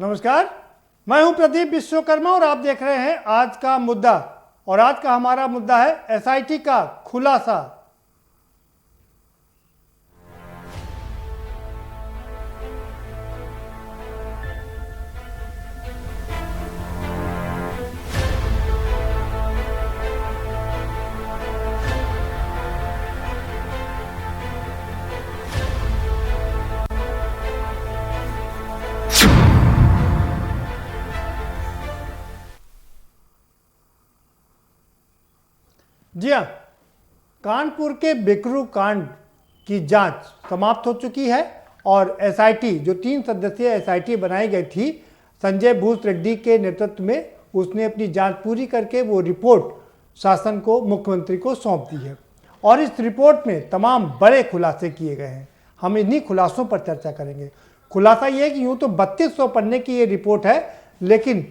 नमस्कार, मैं हूं प्रदीप विश्वकर्मा और आप देख रहे हैं आज का मुद्दा। और आज का हमारा मुद्दा है एसआईटी का खुलासा। जी हाँ, कानपुर के बिकरू कांड की जांच समाप्त हो चुकी है और एसआईटी जो 3 सदस्यीय एसआईटी बनाई गई थी संजय भूस रेड्डी के नेतृत्व में, उसने अपनी जांच पूरी करके वो रिपोर्ट शासन को, मुख्यमंत्री को सौंप दी है। और इस रिपोर्ट में तमाम बड़े खुलासे किए गए हैं। हम इन्हीं खुलासों पर चर्चा करेंगे। खुलासा ये है कि यूँ तो 3200 पन्ने की ये रिपोर्ट है, लेकिन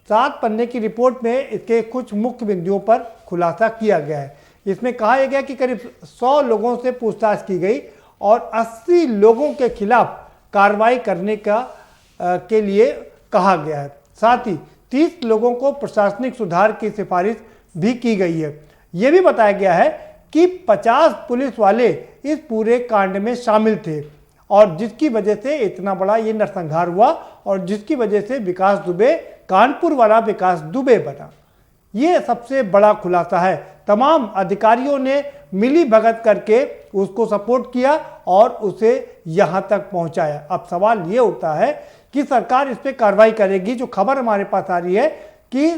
7 पन्ने की रिपोर्ट में इसके कुछ मुख्य बिंदुओं पर खुलासा किया गया है। इसमें कहा गया कि करीब 100 लोगों से पूछताछ की गई और 80 लोगों के खिलाफ कार्रवाई करने के लिए कहा गया है। साथ ही 30 लोगों को प्रशासनिक सुधार की सिफारिश भी की गई है। यह भी बताया गया है कि 50 पुलिस वाले इस पूरे कांड में शामिल थे और जिसकी वजह से इतना बड़ा ये नरसंहार हुआ और जिसकी वजह से विकास दुबे, कानपुर वाला विकास दुबे बना। ये सबसे बड़ा खुलासा है। तमाम अधिकारियों ने मिली भगत करके उसको सपोर्ट किया और उसे यहाँ तक पहुँचाया। अब सवाल ये उठता है कि सरकार इस पर कार्रवाई करेगी। जो खबर हमारे पास आ रही है कि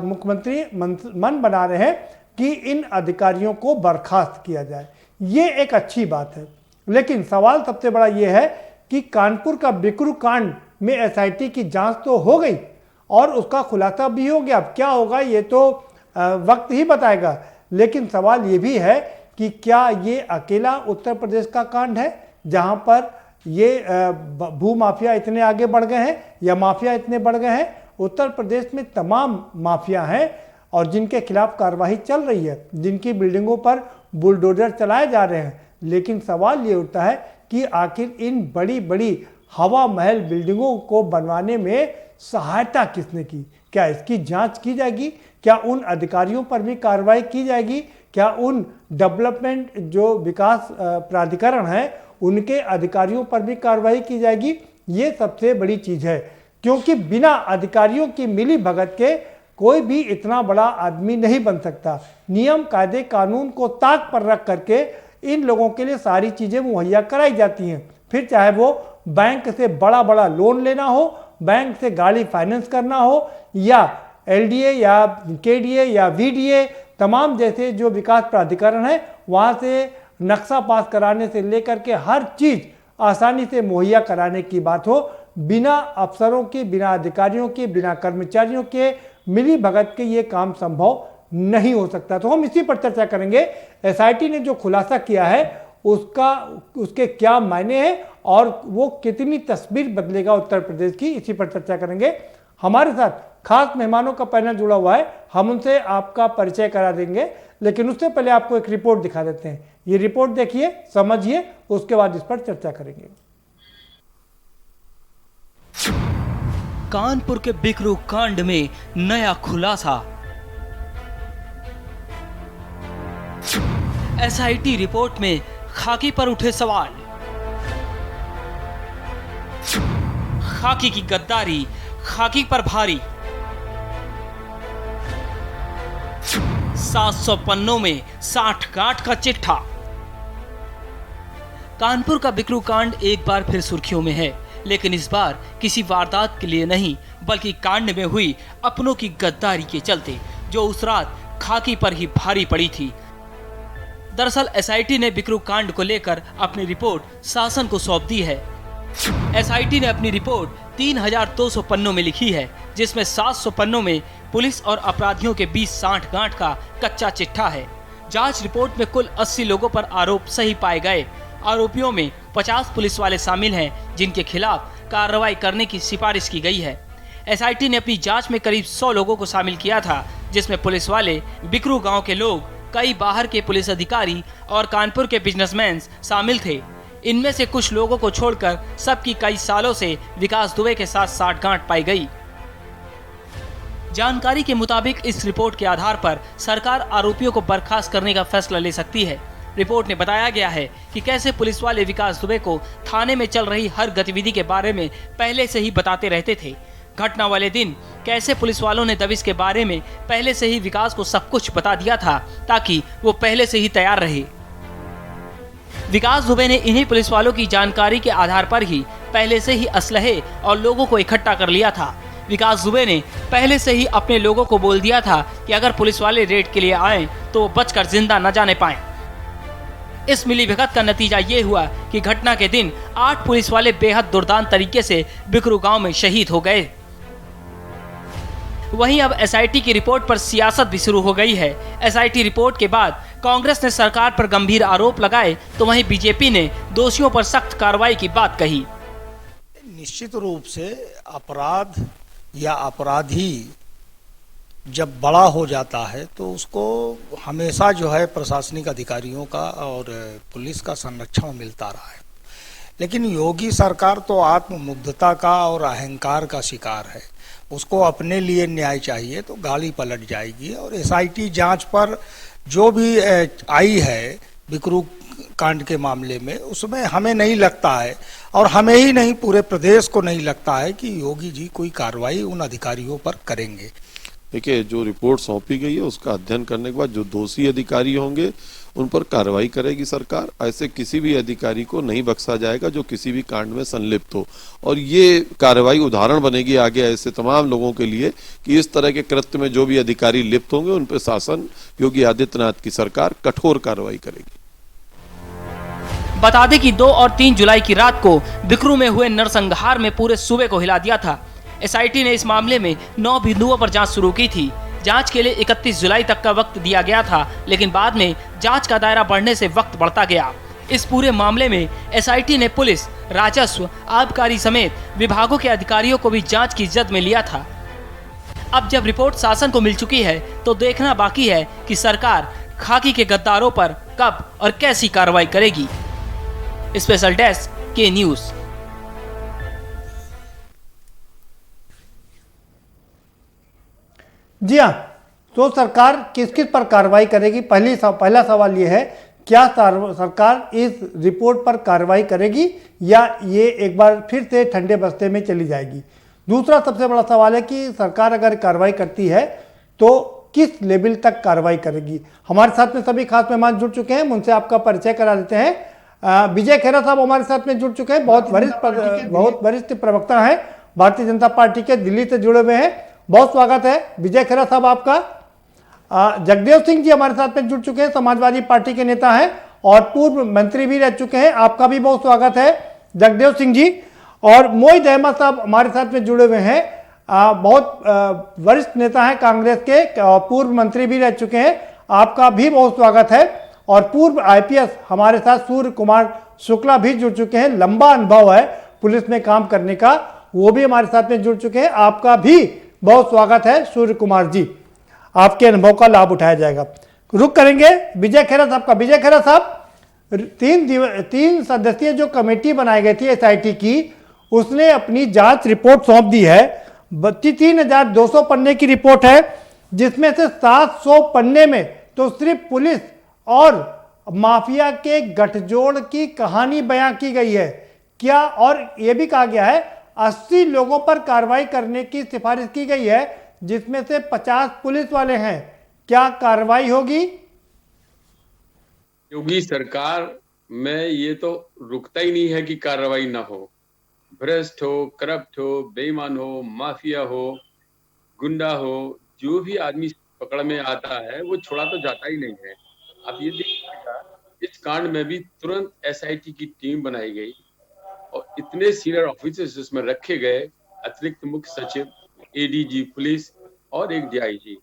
मुख्यमंत्री मन बना रहे हैं कि इन अधिकारियों को बर्खास्त किया जाए। ये एक अच्छी बात है, लेकिन सवाल सबसे बड़ा ये है कि कानपुर का बिकरू कांड में एसआईटी की जांच तो हो गई और उसका खुलासा भी हो गया। अब क्या होगा ये तो वक्त ही बताएगा, लेकिन सवाल ये भी है कि क्या ये अकेला उत्तर प्रदेश का कांड है जहां पर ये भू माफिया इतने आगे बढ़ गए हैं या माफिया इतने बढ़ गए हैं। उत्तर प्रदेश में तमाम माफिया हैं और जिनके खिलाफ कार्रवाई चल रही है, जिनकी बिल्डिंगों पर बुलडोजर चलाए जा रहे हैं। लेकिन सवाल ये उठता है कि आखिर इन बड़ी बड़ी हवा महल बिल्डिंगों को बनवाने में सहायता किसने की? क्या इसकी जांच की जाएगी? क्या उन अधिकारियों पर भी कार्रवाई की जाएगी? क्या उन डेवलपमेंट जो विकास प्राधिकरण है उनके अधिकारियों पर भी कार्रवाई की जाएगी? ये सबसे बड़ी चीज़ है, क्योंकि बिना अधिकारियों की मिली भगत के कोई भी इतना बड़ा आदमी नहीं बन सकता। नियम कायदे कानून को ताक पर रख करके इन लोगों के लिए सारी चीज़ें मुहैया कराई जाती हैं। फिर चाहे वो बैंक से बड़ा बड़ा लोन लेना हो, बैंक से गाड़ी फाइनेंस करना हो, या एलडीए या केडीए या वीडीए, तमाम जैसे जो विकास प्राधिकरण है वहाँ से नक्शा पास कराने से लेकर के हर चीज़ आसानी से मुहैया कराने की बात हो, बिना अफसरों के, बिना अधिकारियों के, बिना कर्मचारियों के मिली भगत के ये काम संभव नहीं हो सकता। तो हम इसी पर चर्चा करेंगे। एसआईटी ने जो खुलासा किया है उसके क्या मायने हैं और वो कितनी तस्वीर बदलेगा उत्तर प्रदेश की, इसी पर चर्चा करेंगे। हमारे साथ खास मेहमानों का पैनल जुड़ा हुआ है, हम उनसे आपका परिचय करा देंगे, लेकिन उससे पहले आपको एक रिपोर्ट दिखा देते हैं। ये रिपोर्ट देखिए, समझिए, उसके बाद इस पर चर्चा करेंगे। कानपुर के बिकरू कांड में नया खुलासा। एसआईटी रिपोर्ट में खाकी पर उठे सवाल। खाकी की गद्दारी खाकी पर भारी। 700 पन्नों में 60 गांठ का चिट्ठा। कानपुर का बिकरू कांड एक बार फिर सुर्खियों में है, लेकिन इस बार किसी वारदात के लिए नहीं, बल्कि कांड में हुई अपनों की गद्दारी के चलते, जो उस रात खाकी पर ही भारी पड़ी थी। दरअसल एसआईटी ने बिकरू कांड को लेकर अपनी रिपोर्ट शासन को सौंप दी है। एसआईटी ने अपनी रिपोर्ट 3200 पन्नों में लिखी है, जिसमें 700 पन्नों में पुलिस और अपराधियों के बीच 60 गांठ का कच्चा चिट्ठा है। जांच रिपोर्ट में कुल 80 लोगों पर आरोप सही पाए गए। आरोपियों में 50 पुलिस वाले शामिल हैं, जिनके खिलाफ कार्रवाई करने की सिफारिश की गई है। एसआईटी ने अपनी जांच में करीब 100 लोगों को शामिल किया था, जिसमें पुलिस वाले, बिकरू गांव के लोग, कई बाहर के पुलिस अधिकारी और कानपुर के बिजनेसमैन शामिल थे। इनमें से कुछ लोगों को छोड़कर सबकी कई सालों से विकास दुबे के साथ साठगांठ पाई गई। जानकारी के मुताबिक इस रिपोर्ट के आधार पर सरकार आरोपियों को बर्खास्त करने का फैसला ले सकती है। रिपोर्ट में बताया गया है कि कैसे पुलिस वाले विकास दुबे को थाने में चल रही हर गतिविधि के बारे में पहले से ही बताते रहते थे। घटना वाले दिन कैसे पुलिस वालों ने दबिश के बारे में पहले से ही विकास को सब कुछ बता दिया था ताकि वो पहले से ही तैयार रहे। विकास दुबे ने इन्हीं पुलिस वालों की जानकारी के आधार पर ही पहले से ही असलहे और लोगों को इकट्ठा कर लिया था। विकास दुबे ने पहले से ही अपने लोगों को बोल दिया था कि अगर पुलिस वाले रेड के लिए आए तो वो बचकर जिंदा न जाने पाए। इस मिलीभगत का नतीजा ये हुआ कि घटना के दिन 8 पुलिस वाले बेहद दुर्दांत तरीके से बिकरू गांव में शहीद हो गए। वहीं अब एसआईटी की रिपोर्ट पर सियासत भी शुरू हो गई है। एसआईटी रिपोर्ट के बाद कांग्रेस ने सरकार पर गंभीर आरोप लगाए तो वहीं बीजेपी ने दोषियों पर सख्त कार्रवाई की बात कही। निश्चित रूप से अपराध या अपराधी जब बड़ा हो जाता है तो उसको हमेशा जो है प्रशासनिक अधिकारियों का और पुलिस का संरक्षण मिलता रहा है। लेकिन योगी सरकार तो आत्ममुग्धता का और अहंकार का शिकार है। उसको अपने लिए न्याय चाहिए तो गाड़ी पलट जाएगी। और एसआईटी जांच पर जो भी आई है बिकरू कांड के मामले में, उसमें हमें नहीं लगता है और हमें ही नहीं पूरे प्रदेश को नहीं लगता है कि योगी जी कोई कार्रवाई उन अधिकारियों पर करेंगे। देखिए, जो रिपोर्ट सौंपी गई है उसका अध्ययन करने के बाद जो दोषी अधिकारी होंगे उन पर कार्रवाई करेगी सरकार। ऐसे किसी भी अधिकारी को नहीं बख्शा जाएगा जो किसी भी कांड में संलिप्त हो। और ये कार्रवाई उदाहरण बनेगी आगे ऐसे तमाम लोगों के लिए कि इस तरह के कृत्य में जो भी अधिकारी लिप्त होंगे उन पर शासन योगी आदित्यनाथ की सरकार कठोर कार्रवाई करेगी। बता दें कि 2 और 3 जुलाई की रात को बिकरू में हुए नरसंहार में पूरे सूबे को हिला दिया था। एसआईटी ने इस मामले में 9 बिंदुओं पर जांच शुरू की थी। जांच के लिए 31 जुलाई तक का वक्त दिया गया था, लेकिन बाद में जांच का दायरा बढ़ने से वक्त बढ़ता गया। इस पूरे मामले में एसआईटी ने पुलिस, राजस्व, आबकारी समेत विभागों के अधिकारियों को भी जांच की जद में लिया था। अब जब रिपोर्ट शासन को मिल चुकी है तो देखना बाकी है कि सरकार खाकी के गद्दारों पर कब और कैसी कार्रवाई करेगी। स्पेशल डेस्क के न्यूज। जी हाँ, तो सरकार किस किस पर कार्रवाई करेगी? पहला सवाल ये है, क्या सरकार इस रिपोर्ट पर कार्रवाई करेगी या ये एक बार फिर से ठंडे बस्ते में चली जाएगी? दूसरा सबसे बड़ा सवाल है कि सरकार अगर कार्रवाई करती है तो किस लेवल तक कार्रवाई करेगी? हमारे साथ में सभी खास मेहमान जुड़ चुके हैं, उनसे आपका परिचय करा देते हैं। विजय खेरा साहब हमारे साथ में जुड़ चुके हैं, बहुत वरिष्ठ प्रवक्ता हैं, भारतीय जनता पार्टी के, दिल्ली से जुड़े हुए हैं। बहुत स्वागत है विजय खेरा साहब आपका। जगदेव सिंह जी हमारे साथ में जुड़ चुके हैं, समाजवादी पार्टी के नेता हैं और पूर्व मंत्री भी रह चुके हैं, आपका भी बहुत स्वागत है जगदेव सिंह जी। और मोहित अहमद साहब हमारे साथ में जुड़े हुए हैं, बहुत वरिष्ठ नेता हैं कांग्रेस के, पूर्व मंत्री भी रह चुके हैं, आपका भी बहुत स्वागत है। और पूर्व आईपीएस हमारे साथ सूर्य कुमार शुक्ला भी जुड़ चुके हैं, लंबा अनुभव है पुलिस में काम करने का, वो भी हमारे साथ में जुड़ चुके हैं, आपका भी बहुत स्वागत है सूर्य कुमार जी, आपके अनुभव का लाभ उठाया जाएगा। रुक करेंगे विजय खेरा साहब का। विजय खेरा साहब, 3 सदस्यीय जो कमेटी बनाई गई थी एसआईटी की, उसने अपनी जांच रिपोर्ट सौंप दी है। 3200 पन्ने की रिपोर्ट है, जिसमें से 700 पन्ने में तो सिर्फ पुलिस और माफिया के गठजोड़ की कहानी बयां की गई है। क्या, और यह भी कहा गया है 80 लोगों पर कार्रवाई करने की सिफारिश की गई है, जिसमें से 50 पुलिस वाले हैं। क्या कार्रवाई होगी? योगी सरकार में ये तो रुकता ही नहीं है कि कार्रवाई ना हो। भ्रष्ट हो, करप्ट हो, बेईमान हो, माफिया हो, गुंडा हो, जो भी आदमी पकड़ में आता है वो छोड़ा तो जाता ही नहीं है। आप ये देखिएगा, इस कांड में भी तुरंत एसआईटी की टीम बनाई गई और इतने सीनियर ऑफिसर्स उसमें रखे गए, अतिरिक्त मुख्य सचिव, एडीजी पुलिस और एक डीआईजी,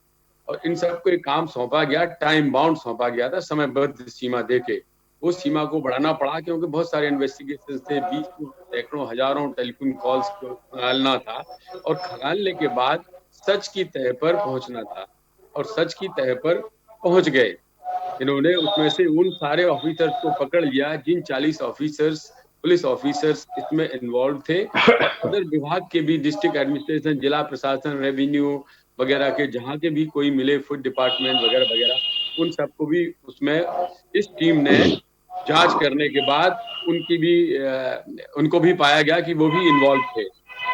और इन सबको एक काम सौंपा गया, टाइम बाउंड सौंपा गया था, समयबद्ध सीमा देके। उस सीमा को बढ़ाना पड़ा क्योंकि बहुत सारे इन्वेस्टिगेशन थे, 20 सैकड़ों हजारों टेलीफोन कॉल्स को खंगालना था और खंगालने के बाद सच की तह पर पहुंचना था और सच की तह पर पहुंच गए। इन्होंने उसमें से उन सारे ऑफिसर्स को पकड़ लिया जिन 40 ऑफिसर्स, पुलिस ऑफिसर्स इसमें इन्वॉल्व थे, और अदर विभाग के भी, डिस्ट्रिक्ट एडमिनिस्ट्रेशन, जिला प्रशासन, रेवेन्यू वगैरह के जहाँ के भी कोई मिले, फूड डिपार्टमेंट वगैरह वगैरह, उन सबको भी उसमें इस टीम ने जांच करने के बाद उनको भी पाया गया कि वो भी इन्वॉल्व थे।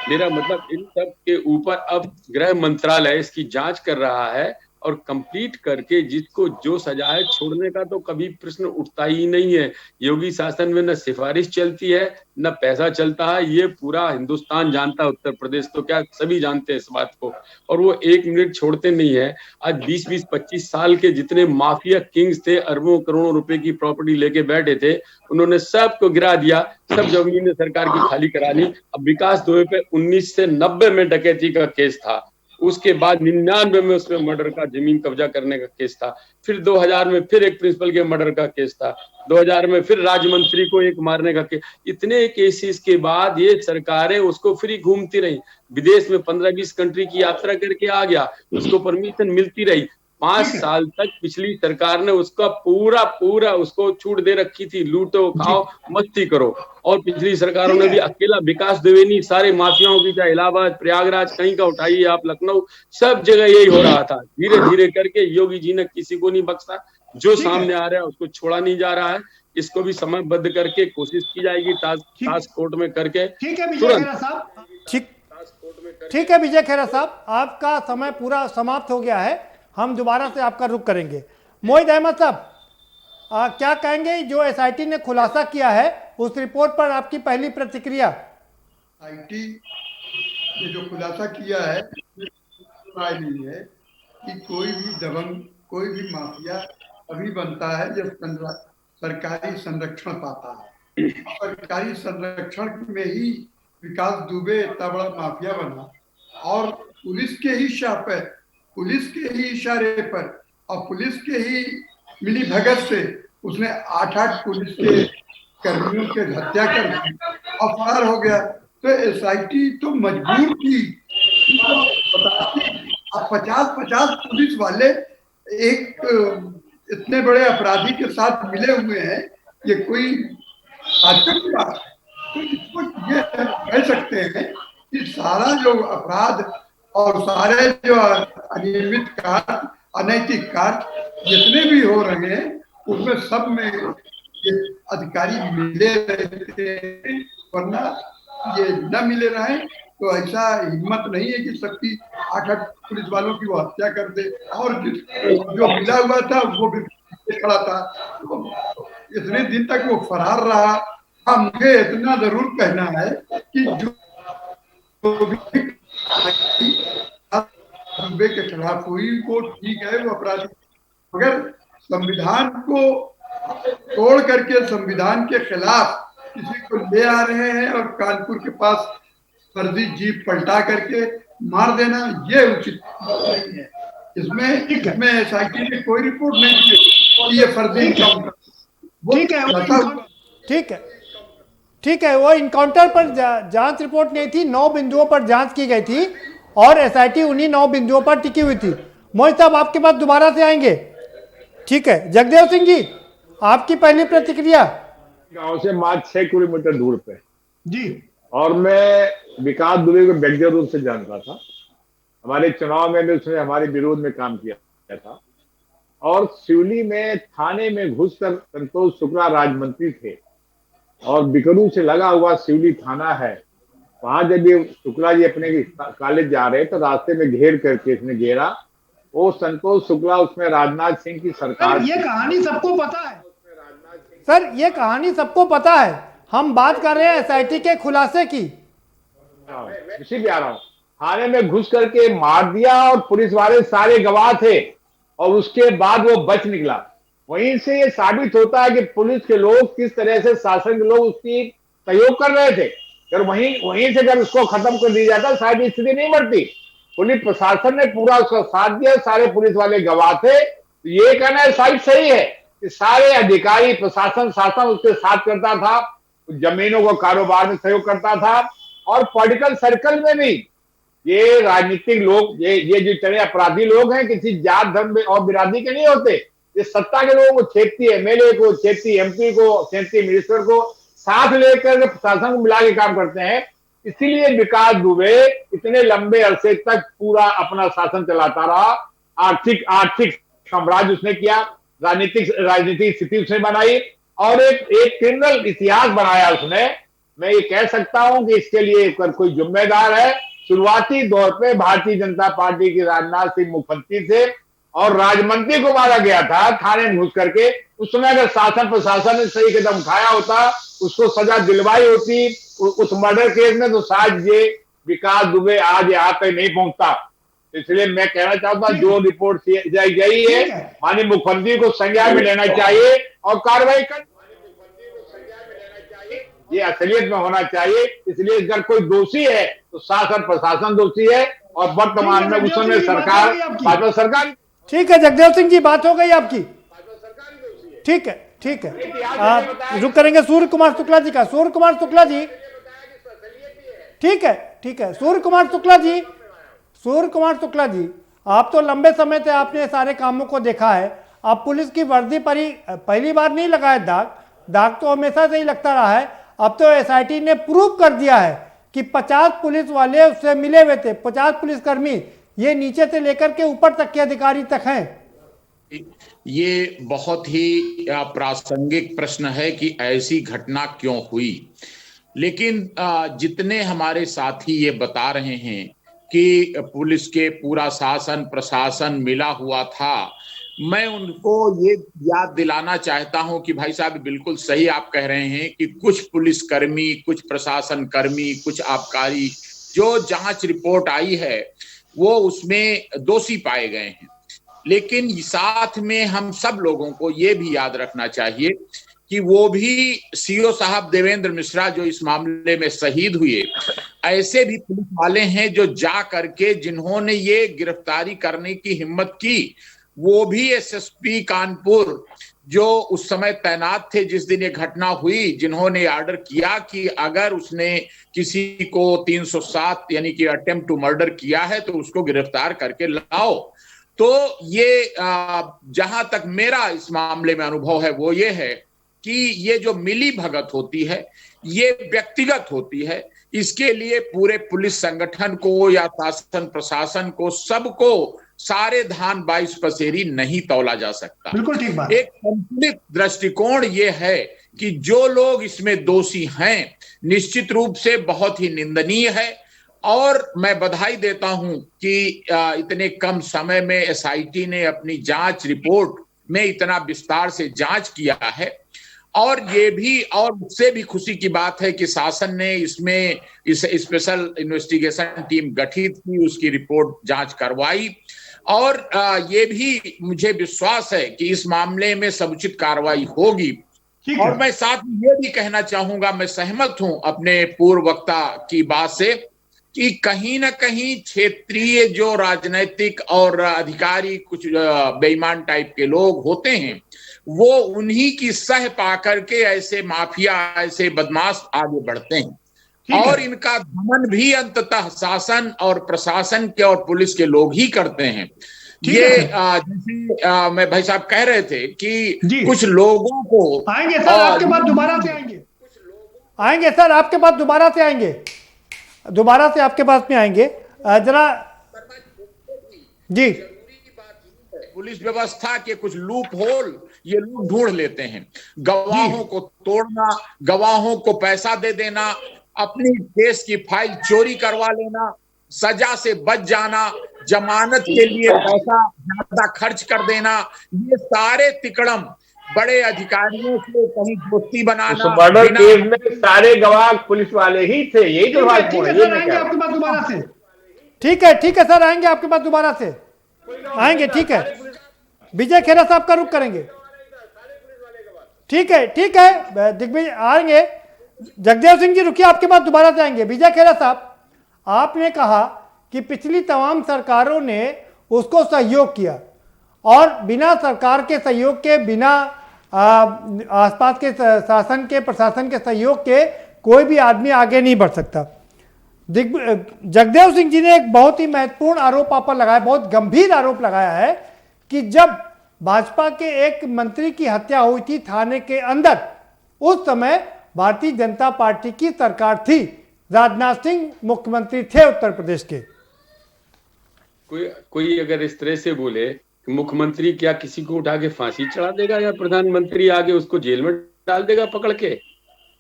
मेरा मतलब इन सब के ऊपर अब गृह मंत्रालय इसकी जांच कर रहा है, और कंप्लीट करके जिसको जो सजा है, छोड़ने का तो कभी प्रश्न उठता ही नहीं है। योगी शासन में न सिफारिश चलती है, न पैसा चलता है, ये पूरा हिंदुस्तान जानता है, उत्तर प्रदेश तो क्या सभी जानते हैं इस बात को, और वो एक मिनट छोड़ते नहीं है। आज 20-20, 25 साल के जितने माफिया किंग्स थे, अरबों करोड़ों रुपए की प्रॉपर्टी लेके बैठे थे, उन्होंने सबको गिरा दिया, सब जमीनें सरकार की खाली करा ली। अब विकास दुबे पे 1990 में डकैती का केस था, उसके बाद 99 में उसमें मर्डर का, जमीन कब्जा करने का केस था, फिर 2000 में फिर एक प्रिंसिपल के मर्डर का केस था, 2000 में फिर राज्य मंत्री को एक मारने का केस। इतने केसेस के बाद ये सरकारें उसको फ्री घूमती रही, विदेश में 15-20 कंट्री की यात्रा करके आ गया, उसको परमिशन मिलती रही। 5 साल तक पिछली सरकार ने उसका पूरा उसको छूट दे रखी थी, लूटो खाओ मस्ती करो। और पिछली सरकारों ने भी अकेला विकास दुबे नहीं, सारे माफियाओं की, चाहे इलाहाबाद, प्रयागराज, कहीं का उठाइए आप, लखनऊ, सब जगह यही हो रहा था। धीरे धीरे करके योगी जी ने किसी को नहीं बख्शा, जो सामने आ रहा है उसको छोड़ा नहीं जा रहा है। इसको भी समयबद्ध करके कोशिश की जाएगी, टास्क कोर्ट में करके ठीक है विजय खेरा साहब, ठीक है विजय खेरा साहब, आपका समय पूरा समाप्त हो गया है, हम दोबारा से आपका रुख करेंगे। मोहित अहमद साहब, क्या कहेंगे, जो एसआईटी ने खुलासा किया है उस रिपोर्ट पर आपकी पहली प्रतिक्रिया? आईटी ने जो खुलासा किया है, राय नहीं है कि कोई भी दबंग, कोई भी माफिया अभी बनता है जब सरकारी संरक्षण पाता है। सरकारी संरक्षण में ही विकास दुबे इतना बड़ा माफिया बना, और पुलिस के ही शाह पे, पुलिस के ही इशारे पर और पुलिस के ही मिली भगत से उसने 8-8 पुलिस के कर्मियों के हत्या कर दी और फरार हो गया। तो एसआईटी तो मजबूर थी। अब 50-50 पुलिस वाले एक इतने बड़े अपराधी के साथ मिले हुए हैं, ये कोई आश्चर्य की बात है। तो इसको ये कह सकते हैं कि सारा जो अपराध और सारे जो अनियमित कार्य, अनैतिक कार्य जितने भी हो रहे हैं, उसमें सब में ये अधिकारी मिले रहते हैं, वरना ये न मिले रहे तो ऐसा हिम्मत नहीं है कि सबकी 8-8 पुलिस वालों की वो हत्या कर दे। और जो मिला हुआ था वो भी खड़ा था, तो इतने दिन तक वो फरार रहा। हाँ, मुझे इतना जरूर कहना है कि जो भी दुबे के खिलाफ हुई वो ठीक है, वो अपराधी, मगर संविधान को तोड़ करके संविधान के खिलाफ किसी को ले आ रहे हैं और कानपुर के पास फर्जी जीप पलटा करके मार देना, ये उचित नहीं है। इसमें एसआईटी ने कोई रिपोर्ट नहीं की, ये फर्जी इनकाउंटर। ठीक है, वो इनकाउंटर पर जांच रिपोर्ट नहीं थी, 9 बिंदुओं पर जांच की गई थी और एसआईटी उन्हीं 9 बिंदुओं पर टिकी हुई थी। मोहित साहब, आपके पास दोबारा से आएंगे। ठीक है, जगदेव सिंह जी, आपकी पहली प्रतिक्रिया? गांव से मात्र 6 किलोमीटर दूर पे जी, और मैं विकास दुबे को व्यक्तिगत रूप से जानता था। हमारे चुनाव में भी उसने हमारे विरोध में काम किया था, और सिवली में थाने में घुसकर संतोष शुक्ला राज्य मंत्री थे, और बिकरू से लगा हुआ सिवली थाना है। वहां जब ये शुक्ला जी अपने कॉलेज जा रहे तो रास्ते में घेर करके इसने घेरा। वो संतोष शुक्ला उसमें राजनाथ सिंह की सरकार। ये कहानी सबको पता है सर, ये कहानी सबको पता है। हम बात कर रहे हैं एसआईटी के खुलासे की। इसी भी आ रहा हूँ। थाने में घुस करके मार दिया और पुलिस वाले सारे गवाह थे, और उसके बाद वो बच निकला। वहीं से ये साबित होता है कि पुलिस के लोग किस तरह से, शासन के लोग उसकी सहयोग कर रहे थे। अगर वहीं से अगर उसको खत्म कर दिया जाता शायद स्थिति नहीं बढ़ती। पुलिस प्रशासन ने पूरा उसका साथ दिया, सारे पुलिस वाले गवाह थे। तो ये कहना है शायद सही है कि सारे अधिकारी, प्रशासन, शासन उसके साथ करता था, जमीनों को कारोबार में सहयोग करता था, और पॉलिटिकल सर्कल में भी ये राजनीतिक लोग, ये जो तरह अपराधी लोग हैं, किसी जात, धर्म और बिरादरी के नहीं होते। ये सत्ता के लोगों को छेड़ती है, एमएलए को छेड़ती, एमपी को छेड़ती, मिनिस्टर को साथ लेकर के प्रशासन को मिला के काम करते हैं। इसीलिए विकास दुबे इतने लंबे अरसे तक पूरा अपना शासन चलाता रहा। आर्थिक साम्राज्य उसने किया, राजनीतिक स्थिति उसने बनाई और एक क्रिमिनल इतिहास बनाया उसने। मैं ये कह सकता हूं कि इसके लिए कोई जिम्मेदार है। शुरुआती दौर पे भारतीय जनता पार्टी की राजनाथ सिंह मुख्यमंत्री थे और राजमंत्री को मारा गया था थाने में घुस करके। उस समय अगर शासन प्रशासन ने सही कदम उठाया होता, उसको सजा दिलवाई होती उस मर्डर केस में, तो शायद ये विकास दुबे आज यहाँ पे नहीं पहुंचता। इसलिए मैं कहना चाहता हूं जो रिपोर्ट गई है माननीय मुख्यमंत्री को संज्ञान में लेना चाहिए और कार्रवाई कर, ये असलियत में होना चाहिए। इसलिए अगर कोई दोषी है तो शासन प्रशासन दोषी है और वर्तमान में उस समय सरकार, भाजपा सरकार। ठीक है जगदेव सिंह जी, बात हो गई आपकी। ठीक है, ठीक है, आप रुक करेंगे सूर्य कुमार शुक्ला जी का। सूर्य कुमार शुक्ला जी, ठीक है, ठीक है, सूर्य कुमार शुक्ला जी, सूर्य कुमार शुक्ला जी, आप तो लंबे समय से आपने सारे कामों को देखा है। आप पुलिस की वर्दी पर ही पहली बार नहीं लगाया दाग तो हमेशा से ही लगता रहा है। अब तो एसआईटी ने प्रूव कर दिया है कि 50 पुलिस वाले उससे मिले हुए थे, 50 पुलिसकर्मी, ये नीचे से लेकर के ऊपर तक के अधिकारी तक हैं। ये बहुत ही प्रासंगिक प्रश्न है कि ऐसी घटना क्यों हुई, लेकिन जितने हमारे साथी ये बता रहे हैं कि पुलिस के पूरा शासन प्रशासन मिला हुआ था, मैं उनको ये याद दिलाना चाहता हूं कि भाई साहब बिल्कुल सही आप कह रहे हैं कि कुछ पुलिसकर्मी, कुछ प्रशासन कर्मी, कुछ आबकारी जो जांच रिपोर्ट आई है वो उसमें दोषी पाए गए हैं। लेकिन साथ में हम सब लोगों को ये भी याद रखना चाहिए कि वो भी सीओ साहब देवेंद्र मिश्रा जो इस मामले में शहीद हुए, ऐसे भी पुलिस वाले हैं जो जा करके जिन्होंने ये गिरफ्तारी करने की हिम्मत की, वो भी एसएसपी कानपुर जो उस समय तैनात थे जिस दिन ये घटना हुई, जिन्होंने ऑर्डर किया कि अगर उसने किसी को 307 यानी कि अटेम्प्ट टू मर्डर किया है तो उसको गिरफ्तार करके लाओ। तो ये जहां तक मेरा इस मामले में अनुभव है वो ये है कि ये जो मिली भगत होती है ये व्यक्तिगत होती है। इसके लिए पूरे पुलिस संगठन को या शासन प्रशासन को सबको सारे धान 22 पसेरी नहीं तौला जा सकता। बिल्कुल ठीक बात। एक संतुलित दृष्टिकोण ये है कि जो लोग इसमें दोषी हैं निश्चित रूप से बहुत ही निंदनीय है और मैं बधाई देता हूं कि इतने कम समय में एसआईटी ने अपनी जांच रिपोर्ट में इतना विस्तार से जांच किया है। और ये भी और उससे भी खुशी की बात है कि शासन ने इसमें इस स्पेशल इन्वेस्टिगेशन टीम गठित की, उसकी रिपोर्ट जांच करवाई और ये भी मुझे विश्वास है कि इस मामले में समुचित कार्रवाई होगी। और मैं साथ में ये भी कहना चाहूंगा, मैं सहमत हूं अपने पूर्व वक्ता की बात से कि कहीं ना कहीं क्षेत्रीय जो राजनीतिक और अधिकारी कुछ बेईमान टाइप के लोग होते हैं वो उन्हीं की सह पा करके ऐसे माफिया, ऐसे बदमाश आगे बढ़ते हैं और इनका दमन भी अंततः शासन और प्रशासन के और पुलिस के लोग ही करते हैं। ये जैसे मैं भाई साहब कह रहे थे कि कुछ लोगों को आएंगे सर आपके पास दोबारा से आएंगे सर आपके पास दोबारा से आएंगे, दोबारा से आपके पास में आएंगे जरा जी। पुलिस व्यवस्था के कुछ लूप होल ये लोग ढूंढ लेते हैं, गवाहों को तोड़ना, गवाहों को पैसा दे देना, अपनी केस की फाइल चोरी करवा लेना, सजा से बच जाना, जमानत के लिए पैसा ज्यादा खर्च कर देना, ये सारे तिकड़म बड़े अधिकारियों से कहीं दोस्ती बनाना। मर्डर केस में सारे गवाह पुलिस वाले ही थे, यही तो बात है। आएंगे आपके पास दोबारा से। ठीक है सर, आएंगे आपके पास दोबारा से आएंगे। ठीक है, विजय खेरा साहब का रुख करेंगे। ठीक है दिग्विजय आएंगे। जगदेव सिंह जी रुकिए, आपके पास दोबारा से आएंगे। विजय खेरा साहब, आपने कहा कि पिछली तमाम सरकारों ने उसको सहयोग किया और बिना सरकार के सहयोग के, बिना आसपास के शासन के प्रशासन के सहयोग के कोई भी आदमी आगे नहीं बढ़ सकता। जगदेव सिंह जी ने एक बहुत ही महत्वपूर्ण आरोप आप पर लगाया, बहुत गंभीर आरोप लगाया है कि जब भाजपा के एक मंत्री की हत्या हुई थी थाने के अंदर, उस समय भारतीय जनता पार्टी की सरकार थी, राजनाथ सिंह मुख्यमंत्री थे उत्तर प्रदेश के। कोई अगर इस तरह से बोले कि मुख्यमंत्री क्या किसी को उठा के फांसी चढ़ा देगा या प्रधानमंत्री आगे उसको जेल में डाल देगा पकड़ के?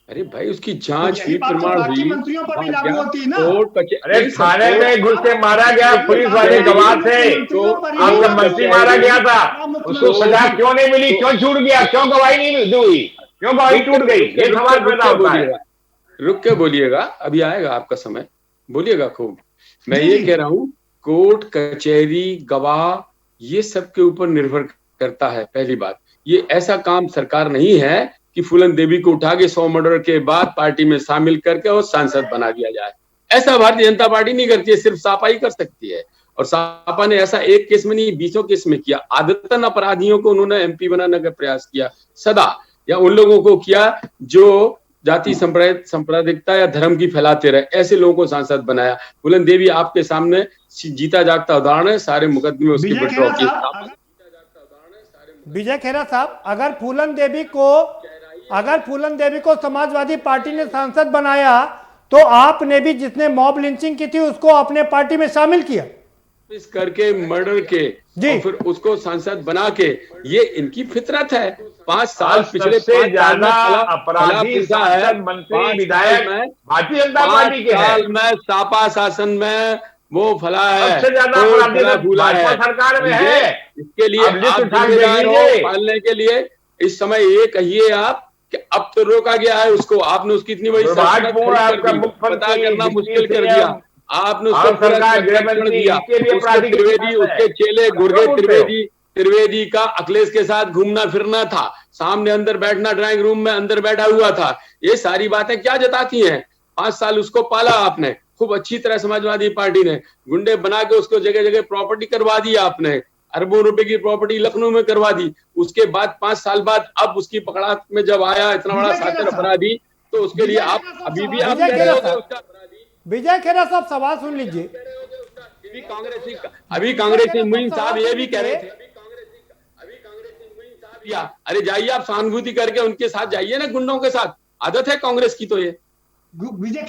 अरे भाई उसकी जांच हुई, प्रमाण हुई, मंत्रियों पर भी लागू होती है ना। अरे थाने में घुस के मारा गया, पुलिस वाले गवाह थे, तो आपका मंत्री मारा गया था, उसको सजा क्यों नहीं मिली, क्यों छूट गया, क्यों गवाही नहीं हुई, क्यों गवाही टूट गई, ये सवाल पैदा होता है। रुक के बोलिएगा, अभी आएगा आपका समय, बोलिएगा खूब। मैं ये कह रहा हूँ कोर्ट कचहरी गवाह ये सब के ऊपर निर्भर करता है। पहली बात, ये ऐसा काम सरकार नहीं है कि फूलन देवी को उठा के 100 मर्डर के बाद पार्टी में शामिल करके और सांसद बना दिया जाए। ऐसा भारतीय जनता पार्टी नहीं करती है, सिर्फ सपा ही कर सकती है। और सपा ने ऐसा एक केस में नहीं 20 केस में किया। आदतन अपराधियों को उन्होंने एमपी बनाने का प्रयास किया सदा, या उन लोगों को किया जो जाति सांप्रदायिकता या धर्म की फैलाते रहे, ऐसे लोगों को सांसद बनाया। फूलन देवी आपके सामने जीता जागता उदाहरण है, सारे मुकदमे उसकी विड्रॉ किए। विजय खेरा साहब, अगर फूलन देवी को समाजवादी पार्टी ने सांसद बनाया तो आपने भी जिसने मॉब लिंचिंग की थी उसको अपने पार्टी में शामिल किया, इस करके मर्डर के और फिर उसको सांसद बना के, ये इनकी फितरत है। 5 साल पिछले से ज्यादा अपराधी सांसद मंत्री विधायक भारतीय जनता पार्टी के साल में सपा शासन में वो फला है, सबसे ज्यादा अपराधी भाजपा सरकार में है। इसके लिए आप जिम्मेदार हो पालने के लिए। इस समय ये कहिए आप कि अब तो रोका गया है उसको, आपने उसकी इतनी बड़ी पता करना मुश्किल कर दिया, आपने उसको दिया। त्रिवेदी, उसके चेले गुरगे त्रिवेदी का अखिलेश के साथ घूमना फिरना था, सामने अंदर बैठना, ड्राइंग रूम में अंदर बैठा हुआ था। ये सारी बातें क्या जताती हैं? 5 साल उसको पाला आपने खूब अच्छी तरह, समाजवादी पार्टी ने गुंडे बना के उसको जगह जगह प्रॉपर्टी करवा दी आपने, अरबों रुपए की प्रॉपर्टी लखनऊ में करवा दी। उसके बाद 5 साल बाद अब उसकी पकड़ात में जब आया इतना बड़ा साथी अपराधी, तो उसके लिए आप अभी भी आप विजय खेरा साहब सवाल सुन लीजिए। अभी कांग्रेसी मुइन साहब ये भी कह रहे थे, अरे जाइए आप सहानुभूति करके उनके साथ जाइए ना, गुंडों के साथ। आदत है कांग्रेस की तो ये, विजय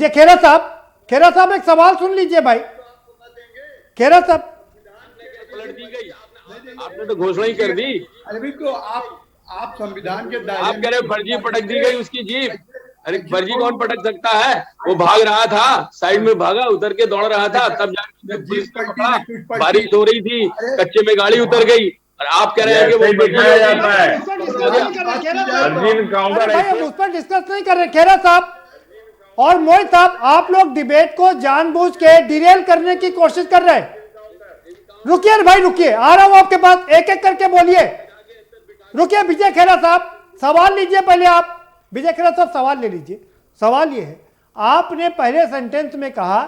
खेरा खेरा साहब एक सवाल सुन लीजिए भाई। खेरा साहब पलट दी गई, आपने तो घोषणा ही कर दी। अभी तो आप संविधान के दायरे, आप कह रहे फर्जी पटक दी गई उसकी जीप। अरे फर्जी कौन पटक सकता है? वो भाग रहा था, साइड में भागा, उतर के दौड़ रहा था, तब जाके पुलिस ने पकड़ा। बारिश हो रही थी, कच्चे में गाड़ी उतर गई, और आप कह रहे हैं कि वो दिखाया जाता है। उस पर डिस्कस नहीं कर रहे खेरा साहब और मोहित साहब। आप लोग डिबेट को जानबूझ के डिरेल करने की कोशिश कर रहे हैं। रुकिए भाई, रुकिए, आ रहा हूं आपके पास, एक एक करके बोलिए। रुकिए विजय खेरा साहब, सवाल लीजिए पहले आप। विजय खेरा साहब सवाल ले लीजिए। सवाल ये है, आपने पहले सेंटेंस में कहा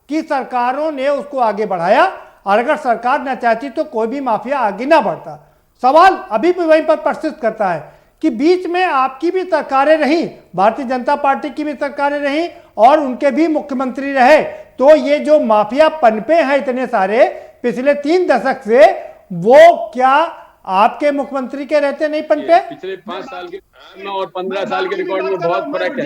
कि सरकारों ने उसको आगे बढ़ाया, और अगर सरकार न चाहती तो कोई भी माफिया आगे ना बढ़ता। सवाल अभी भी वहीं पर प्रस्तुत करता है कि बीच में आपकी भी सरकारें रहीं, भारतीय जनता पार्टी की भी सरकारें रहीं और उनके भी मुख्यमंत्री रहे, तो ये जो माफिया पनपे हैं इतने सारे पिछले 3 दशक से, वो क्या आपके मुख्यमंत्री के रहते नहीं पनपे? पिछले 5 साल के और 15 साल के रिकॉर्ड में बहुत फर्क है।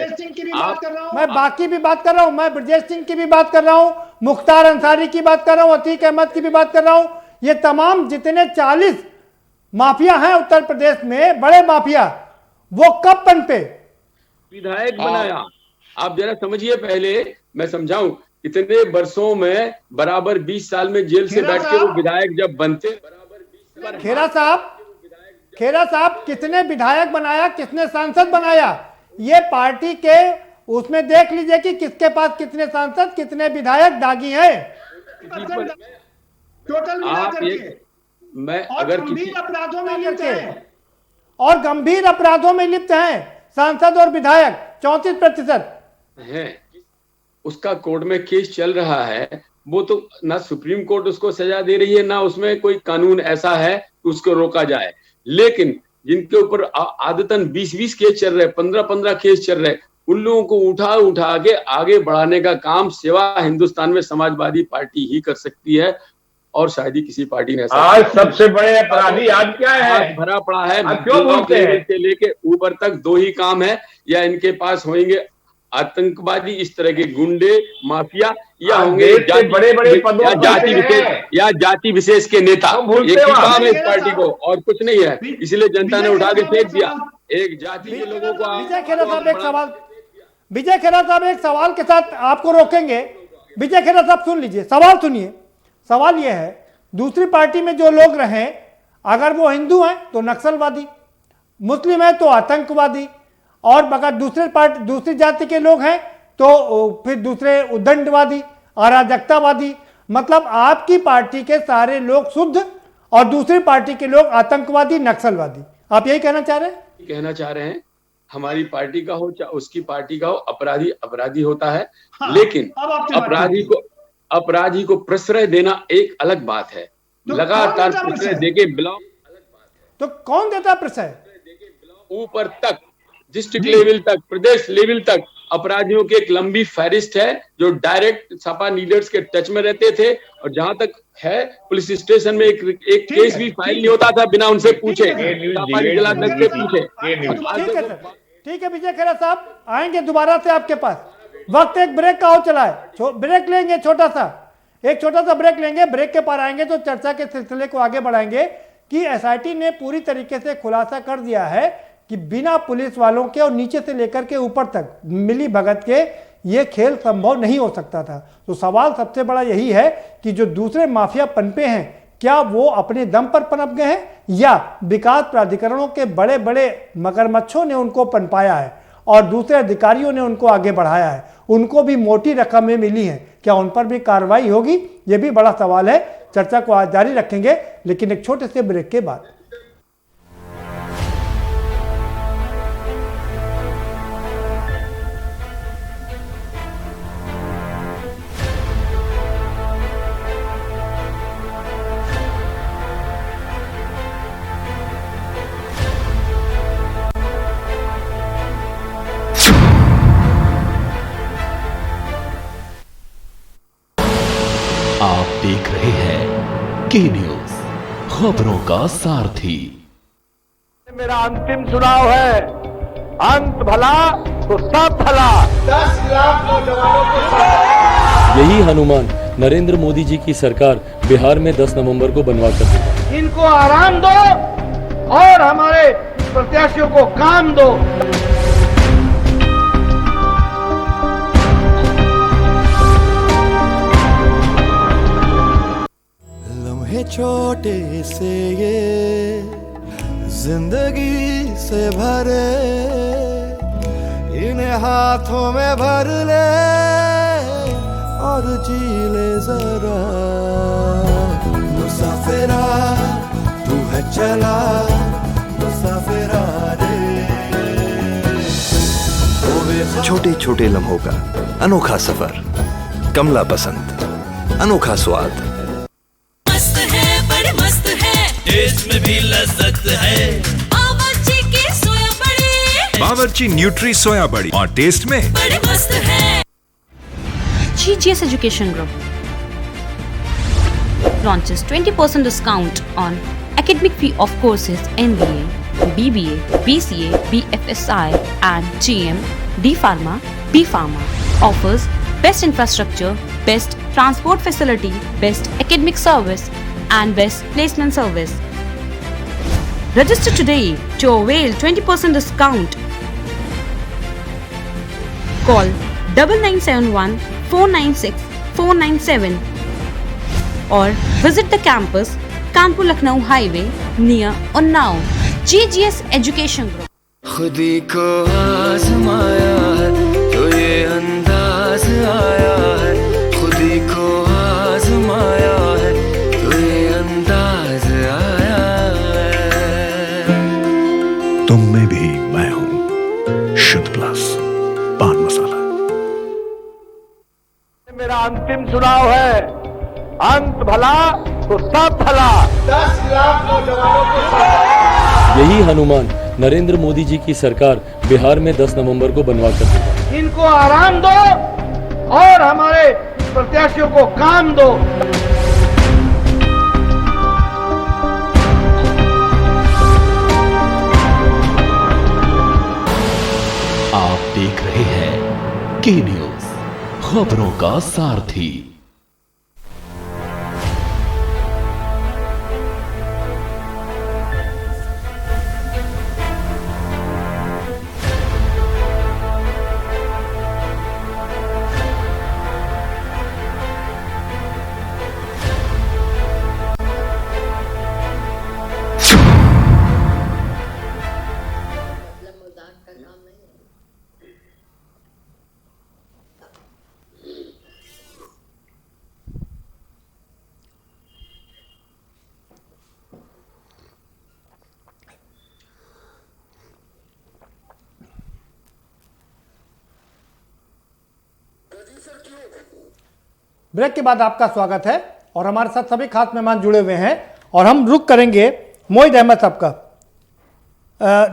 मैं बाकी भी बात कर रहा हूं, मैं ब्रजेश सिंह की भी बात कर रहा हूं, मुख्तार अंसारी की बात कर रहा हूं, अतीक अहमद की भी बात कर रहा हूं। ये तमाम जितने 40 माफिया हैं उत्तर प्रदेश में, बड़े माफिया, वो कब पनपे? विधायक बनाया। आप जरा समझिए, पहले मैं समझाऊं, इतने वर्षों में बराबर 20 साल में जेल से बैठ के वो विधायक जब बनते, खेरा साहब कितने विधायक बनाया, किसने सांसद बनाया? ये पार्टी के उसमें देख लीजिए कि किसके पास कितने सांसद, कितने विधायक दागी हैं। टोटल मैं अगर किसी अपराधों में लिप्त हैं और गंभीर अपराधों में लिप्त हैं सांसद और विधायक 34% है। उसका कोर्ट में केस चल रहा है, वो तो ना सुप्रीम कोर्ट उसको सजा दे रही है, ना उसमें कोई कानून ऐसा है कि उसको रोका जाए। लेकिन जिनके ऊपर आदतन 20-20 केस चल रहे, 15-15 केस चल रहे, उन लोगों को उठा के आगे बढ़ाने का काम सिवा हिंदुस्तान में समाजवादी पार्टी ही कर सकती है। और शायद ही किसी पार्टी ने ऐसा आज सबसे बड़े अपराधी आज क्या है? भरा पड़ा है। आप क्यों बोलते हैं? से लेके ऊपर तक दो ही काम है, या इनके पास होंगे आतंकवादी, इस तरह के गुंडे, माफिया, या होंगे बड़े-बड़े पदों पर या जाति विशेष के नेता। एक ही काम है इस पार्टी को और कुछ नहीं है, इसलिए जनता ने उठा के फेंक दिया। एक जाति के लोगों को। विजय खेरा साहब एक सवाल के साथ आपको रोकेंगे। विजय खेरा साहब सुन लीजिए, सवाल सुनिए। सवाल यह है, दूसरी पार्टी में जो लोग रहे, अगर वो हिंदू हैं तो नक्सलवादी, मुस्लिम है तो आतंकवादी, और अगर दूसरी जाति के लोग हैं तो फिर दूसरे उद्दंडवादी, अराजकतावादी। मतलब आपकी पार्टी के सारे लोग शुद्ध और दूसरी पार्टी के लोग आतंकवादी, नक्सलवादी। आप यही कहना चाह रहे हैं? हमारी पार्टी का हो चाहे उसकी पार्टी का हो, अपराधी अपराधी होता है। हाँ, लेकिन अपराधी को प्रश्रय देना एक अलग बात है। तो लगातार प्रश्रय देके ब्लॉक अलग बात है। तो कौन देता प्रश्रय? ऊपर तक, डिस्ट्रिक्ट लेवल तक, प्रदेश लेवल तक अपराधियों की एक लंबी फहरिस्त है जो डायरेक्ट सपा लीडर्स के टच में रहते थे। और जहां तक है, पुलिस स्टेशन में एक केस भी फाइल नहीं होता था बिना उनसे पूछे, सपा जिलाध्यक्ष से पूछे। ठीक है विजय खेरा साहब, आएंगे दोबारा से आपके पास। वक्त एक ब्रेक का हो चला है, ब्रेक लेंगे, एक छोटा सा ब्रेक लेंगे। ब्रेक के पार आएंगे तो चर्चा के सिलसिले को आगे बढ़ाएंगे कि एसआईटी ने पूरी तरीके से खुलासा कर दिया है कि बिना पुलिस वालों के और नीचे से लेकर के ऊपर तक मिली भगत के ये खेल संभव नहीं हो सकता था। तो सवाल सबसे बड़ा यही है कि जो दूसरे माफिया पनपे हैं, क्या वो अपने दम पर पनप गए हैं या विकास प्राधिकरणों के बड़े बड़े मगरमच्छों ने उनको पनपाया है और दूसरे अधिकारियों ने उनको आगे बढ़ाया है? उनको भी मोटी रकमें मिली हैं, क्या उन पर भी कार्रवाई होगी? ये भी बड़ा सवाल है। चर्चा को आज जारी रखेंगे, लेकिन एक छोटे से ब्रेक के बाद। आप देख रहे हैं के न्यूज, खबरों का सारथी। मेरा अंतिम चुनाव है, अंत भला तो सब भला। 10 लाख नौजवानों को यही हनुमान नरेंद्र मोदी जी की सरकार बिहार में 10 नवंबर को बनवा कर देगा। इनको आराम दो और हमारे प्रत्याशियों को काम दो। छोटे से ये जिंदगी से भरे, इन्हें हाथों में भर ले और जी ले जरा। मुसाफिरा तू है चला, मुसाफिरा रे। छोटे छोटे लम्हों का अनोखा सफर, कमला पसंद, अनोखा स्वाद। टेस्ट में भी लज्जत है। बावर्ची की सोया बड़ी, बावर्ची न्यूट्री सोया बड़ी, और टेस्ट में बड़े मस्त है। GGS Education Group launches 20% discount on academic fee of courses MBA, BBA, BCA, BFSI and GM, D Pharma, B Pharma. Offers best infrastructure, best transport facility, best academic service and best placement service. Register today to avail 20% discount. Call 9971 496 497 or visit the campus Kanpur Lucknow Highway near Unnao. GGS Education Group. खुदी को आजमाया है तो ये अंदाज आया है, खुदी को आजमाया है तो ये अंदाज आया है। तुम में भी मैं हूं, शुद्ध प्लस पान मसाला। मेरा अंतिम चुनाव है, अंत भला तो सब भला। 10 लाख नौजवानों को यही हनुमान नरेंद्र मोदी जी की सरकार बिहार में 10 नवंबर को बनवा कर देगा। इनको आराम दो और हमारे प्रत्याशियों को काम दो। आप देख रहे हैं के न्यूज, खबरों का सारथी। ब्रेक के बाद आपका स्वागत है और हमारे साथ सभी खास मेहमान जुड़े हुए हैं और हम रुक करेंगे मोहित अहमद साहब का।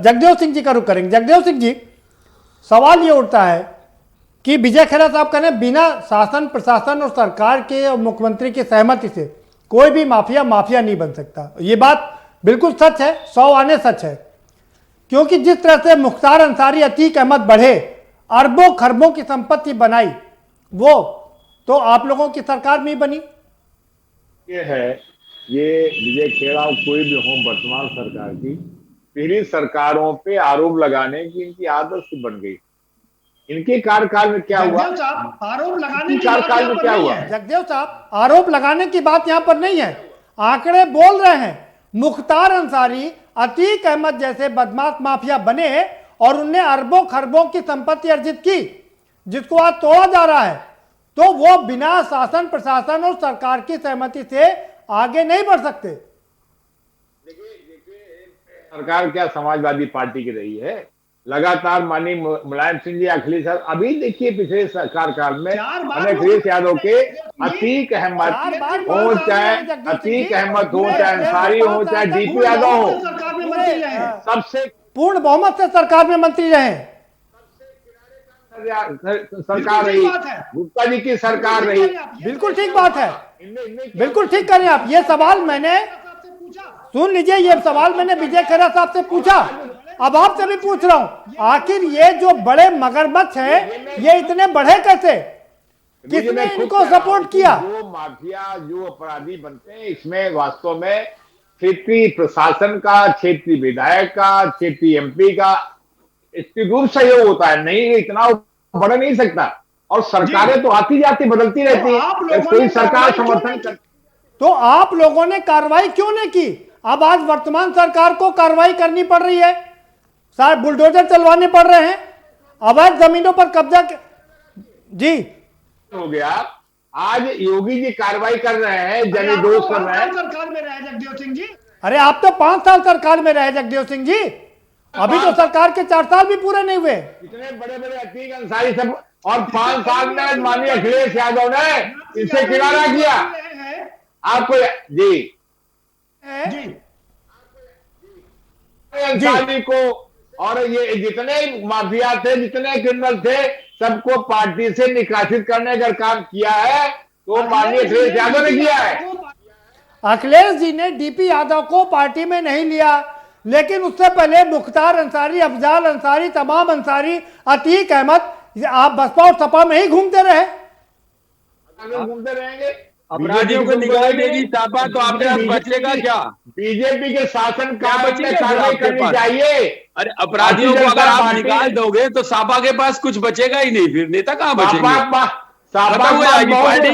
जगदेव सिंह जी का रुक करेंगे। जगदेव सिंह जी, सवाल ये उठता है कि विजय खेरा साहब कहने बिना शासन प्रशासन और सरकार के और मुख्यमंत्री की सहमति से कोई भी माफिया नहीं बन सकता। ये बात बिल्कुल सच है, 100 आने सच है, क्योंकि जिस तरह से मुख्तार अंसारी, अतीक अहमद बढ़े, अरबों खरबों की संपत्ति बनाई, वो तो आप लोगों की सरकार में ही बनी। ये है, ये विजय खेड़ा कोई भी हो वर्तमान सरकार की, पहली सरकारों पे आरोप लगाने की इनकी आदत सी बन गई। इनके कार्यकाल में क्या हुआ? आरोप लगाने की कार्यकाल में क्या हुआ? जगदेव साहब, आरोप लगाने की बात यहाँ पर नहीं है, आंकड़े बोल रहे हैं। मुख्तार अंसारी, अतीक अहमद जैसे बदमाश माफिया बने और उनने अरबों खरबों की संपत्ति अर्जित की, जिसको आज तोड़ा जा रहा है, तो वो बिना शासन प्रशासन और सरकार की सहमति से आगे नहीं बढ़ सकते। सरकार क्या समाजवादी पार्टी की रही है? लगातार माननीय मुलायम सिंह जी, अखिलेश साहब, अभी देखिए पिछले सरकार काल में अखिलेश यादव के अतीक अहमद हो, चाहे अतीक अहमद हो, चाहे अंसारी हो, चाहे डीपी यादव हो, सबसे पूर्ण बहुमत से सरकार में मंत्री रहे। सरकार रही, गुप्ता जी की सरकार रही। बिल्कुल ठीक बात है, बिल्कुल ठीक करें आप। ये सवाल मैंने, सुन लीजिए, ये सवाल मैंने विजय खेरा साहब से पूछा, अब आपसे भी पूछ रहा हूं, आखिर ये जो बड़े मगरमच्छ हैं, ये इतने बढ़े कैसे? किसने इनको सपोर्ट किया? जो माफिया, जो अपराधी बनते हैं, इसमें वास्तव में क्षेत्रीय प्रशासन का, क्षेत्रीय विधायक का, क्षेत्रीय एमपी का इसकी रूप सहयोग होता है। नहीं, इतना बढ़ नहीं सकता। और सरकारें तो आती जाती बदलती रहती है, कोई सरकार समर्थन कर। तो आप लोगों ने कार्रवाई क्यों नहीं की? अब आज वर्तमान सरकार को कार्रवाई करनी पड़ रही है, सारे बुलडोजर चलवाने पड़ रहे हैं, अवैध जमीनों पर कब्जा जी हो गया। आज योगी जी कार्रवाई कर रहे हैं, जनीदोष कर रहे हैं। सरकार में रहे जगदेव सिंह जी। अरे आप तो 5 साल सरकार में रहे जगदेव सिंह जी, अभी तो सरकार के 4 साल भी पूरे नहीं हुए। इतने बड़े बड़े अतीक अंसारी सब, और 5 साल में माननीय अखिलेश यादव ने इसे किनारा किया। आपको जी अंसारी को और ये जितने माफिया थे, जितने क्रिमिनल थे, सबको पार्टी से निकासित करने का काम किया है, तो माननीय अखिलेश यादव ने किया है। अखिलेश जी ने डीपी यादव को पार्टी में नहीं लिया, लेकिन उससे पहले मुख्तार अंसारी, अफजाल अंसारी, तमाम अंसारी, अतीक अहमद, आप बसपा और सपा में ही घूमते रहे। घूमते रहेंगे, अपराधियों को निकाल देगी सपा, तो आपके पास बचेगा क्या? बीजेपी के शासन काल में कार्रवाई करनी चाहिए। अरे अपराधियों को अगर आप निकाल दोगे तो सपा के पास कुछ बचेगा ही नहीं, फिर नेता कहाँ बचेंगे? खत्म हो जाएगी पार्टी,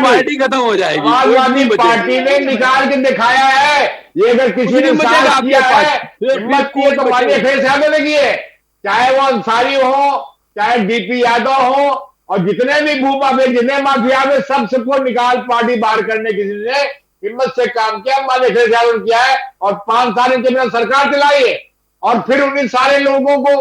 पार्टी खत्म हो जाएगी। समाजवादी पार्टी ने निकाल के दिखाया है। ये अगर किसी ने साथ किया है, हिम्मत की तो माननीय अखिलेश यादव ने की है, चाहे वो अंसारी हो, चाहे डीपी यादव हो, और जितने भी भूमाफिया, जितने माफिया में, सब सबको निकाल पार्टी बाहर करने किसी ने हिम्मत से काम किया, माननीय अखिलेश यादव ने किया है। और 5 साल इनके बिना सरकार चलाई है, और फिर उन्हीं सारे लोगों को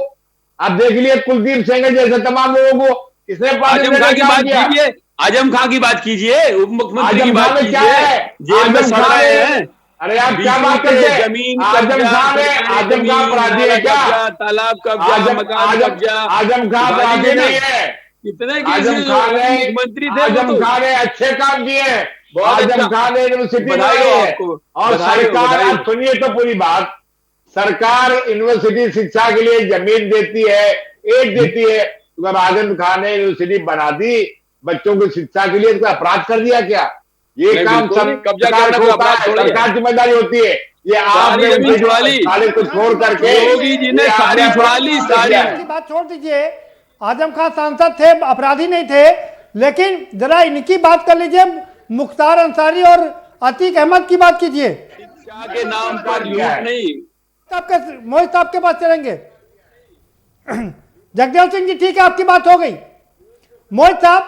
आप देख लिए, कुलदीप सिंह जैसे तमाम लोगों को किसने आजम खां की बात कीजिए, आजम खां की बात कीजिए, उप मुख्यमंत्री की बात कीजिए, जेल में सड़ रहे हैं। अरे आप क्या बात करते हैं? जमीन आजम खां अपराधी है क्या? तालाब कब्जा, मकान कब्जा, आजम खां अपराधी नहीं है। कितने मुख्यमंत्री थे? आजम खान ने अच्छे काम किए हैं, आजम खान ने यूनिवर्सिटी बनाई है। और सरकार, आप सुनिए तो पूरी बात, सरकार यूनिवर्सिटी शिक्षा के लिए जमीन देती है, एड देती है। अगर आजम खान ने यूनिवर्सिटी बना दी बच्चों की शिक्षा के लिए, तो अपराध कर दिया क्या? ये काम सरकार जिम्मेदारी होती है। ये आपने को छोड़ करके की बात छोड़ दीजिए। आजम खान सांसद थे, अपराधी नहीं थे, लेकिन जरा इनकी बात कर लीजिए। मुख्तार अंसारी और अतीक अहमद की बात कीजिए। शिक्षा के नाम पर लूट नहीं। मोहित साहब के पास चलेंगे। जगदेव सिंह जी, ठीक है, आपकी बात हो गई। मोहित साहब,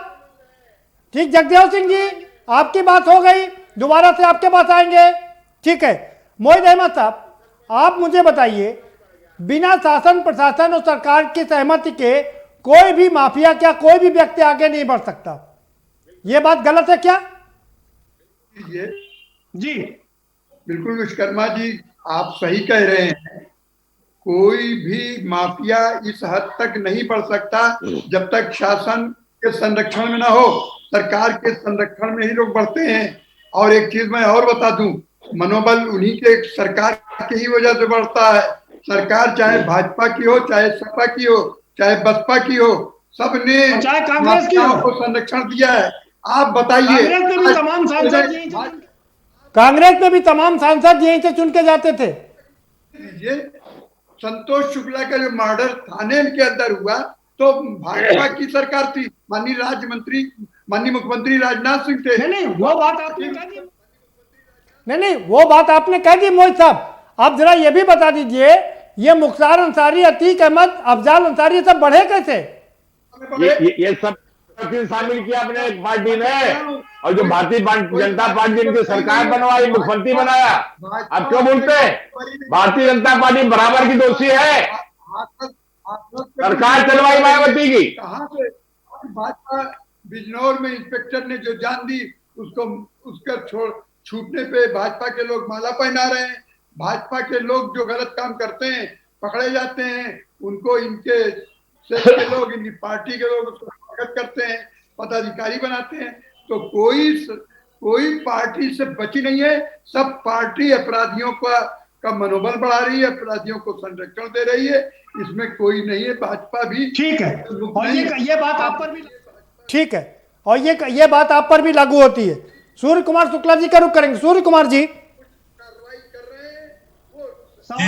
ठीक, जगदेव सिंह जी आपकी बात हो गई, दोबारा से आपके पास आएंगे। ठीक है, मोहित अहमद साहब, आप मुझे बताइए, बिना शासन प्रशासन और सरकार की सहमति के कोई भी माफिया, क्या कोई भी व्यक्ति आगे नहीं बढ़ सकता? ये बात गलत है क्या? जी बिल्कुल विश्वकर्मा जी, आप सही कह रहे हैं। कोई भी माफिया इस हद तक नहीं बढ़ सकता जब तक शासन के संरक्षण में ना हो। सरकार के संरक्षण में ही लोग बढ़ते हैं। और एक चीज मैं और बता दूं, मनोबल उन्हीं के सरकार की ही वजह से बढ़ता है। सरकार चाहे भाजपा की हो, चाहे सपा की हो, चाहे बसपा की हो, सबने चाहे कांग्रेस की हो, को संरक्षण दिया है। आप बताइए, कांग्रेस में भी तमाम सांसद यहीं से चुन के जाते थे। ये संतोष शुक्ला का जो मर्डर थाने के अंदर हुआ तो भाजपा की सरकार थी, माननीय मुख्यमंत्री राजनाथ सिंह थे। नहीं, वो बात आपने कह दी। नहीं, वो बात आपने कह दी। मोहित साहब, आप जरा ये भी बता दीजिए, ये मुख्तार अंसारी, अतीक अहमद, अफजाल अंसारी सब बढ़े कैसे? ये सब शामिल किया अपने एक पार्टी ने, और जो भारतीय जनता पार्टी इनकी सरकार बनवाई, मुख्यमंत्री बनाया। आप क्यों बोलते हैं? भारतीय जनता पार्टी बराबर की दोषी है। सरकार चलवाई मायावती की। कहां से भाजपा बिजनौर में इंस्पेक्टर ने जो जान दी, उसका छूटने पे भाजपा के लोग माला पहना रहे हैं। भाजपा के लोग जो गलत काम करते हैं पकड़े जाते हैं, उनको इनके सेल के लोग, इनकी पार्टी के लोग उसको स्वागत करते हैं, पदाधिकारी बनाते हैं। तो कोई पार्टी से बची नहीं है। सब पार्टी अपराधियों का मनोबल बढ़ा रही है, अपराधियों को संरक्षण दे रही है। इसमें कोई नहीं है। भाजपा भी ठीक है, और ये बात आप पर भी ठीक है, और ये बात आप पर भी लागू होती है। सूर्य कुमार शुक्ला जी का रुख करेंगे। सूर्य कुमार जी,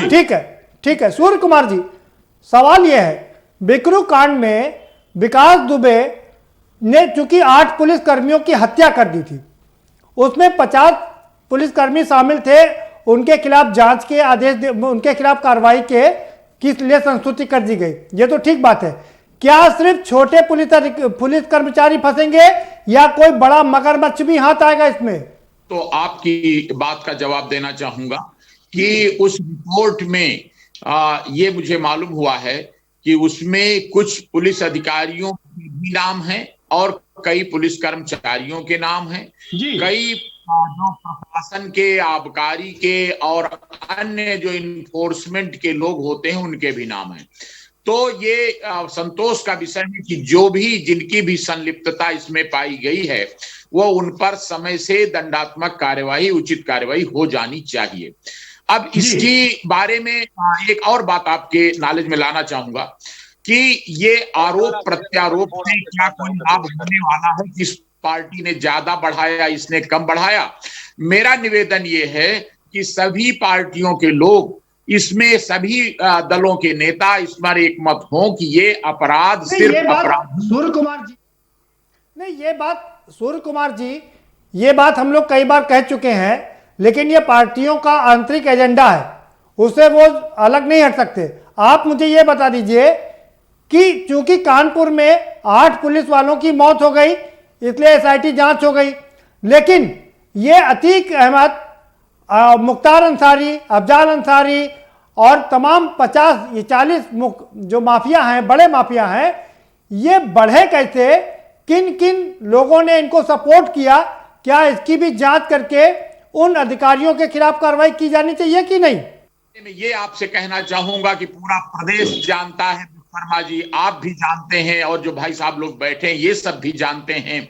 ठीक है, सूर्य कुमार जी, सवाल यह है, बिकरू कांड में विकास दुबे ने चूंकि 8 पुलिसकर्मियों की हत्या कर दी थी, उसमें 50 पुलिसकर्मी शामिल थे, उनके खिलाफ जांच के आदेश, उनके खिलाफ कार्रवाई के लिए संस्तुति कर दी गई। ये तो ठीक बात है। क्या सिर्फ छोटे पुलिस कर्मचारी फंसेंगे या कोई बड़ा मगरमच्छ भी हाथ आएगा इसमें? तो आपकी बात का जवाब देना चाहूंगा कि उस रिपोर्ट में ये मुझे मालूम हुआ है कि उसमें कुछ पुलिस अधिकारियों के भी नाम हैं और कई पुलिस कर्मचारियों के नाम हैं, कई जो प्रशासन के, आबकारी के और अन्य जो इन्फोर्समेंट के लोग होते हैं उनके भी नाम हैं। तो ये संतोष का विषय है कि जो भी जिनकी भी संलिप्तता इसमें पाई गई है वो उन पर समय से दंडात्मक कार्यवाही, उचित कार्यवाही हो जानी चाहिए। अब इसकी बारे में एक और बात आपके नॉलेज में लाना चाहूंगा कि ये आरोप प्रत्यारोप से क्या कोई लाभ होने वाला है? किस पार्टी ने ज्यादा बढ़ाया, इसने कम बढ़ाया? मेरा निवेदन ये है कि सभी पार्टियों के लोग इसमें, सभी दलों के नेता इस पर एक मत हों कि ये अपराध सिर्फ अपराध। सूर्य कुमार जी, नहीं, ये बात सूर्य कुमार जी, ये बात हम लोग कई बार कह चुके हैं, लेकिन ये पार्टियों का आंतरिक एजेंडा है, उससे वो अलग नहीं हट सकते। आप मुझे ये बता दीजिए कि चूंकि कानपुर में 8 पुलिस वालों की मौत हो गई, इसलिए एसआईटी जांच हो गई, लेकिन ये अतीक अहमद, मुख्तार अंसारी, अफजाल अंसारी और तमाम 40 जो माफिया हैं, बड़े माफिया हैं, ये बढ़े कैसे? किन किन लोगों ने इनको सपोर्ट किया? क्या इसकी भी जांच करके उन अधिकारियों के खिलाफ कार्रवाई की जानी चाहिए कि नहीं? मैं ये आपसे कहना चाहूंगा कि पूरा प्रदेश जानता है, शर्मा जी आप भी जानते हैं और जो भाई साहब लोग बैठे हैं ये सब भी जानते हैं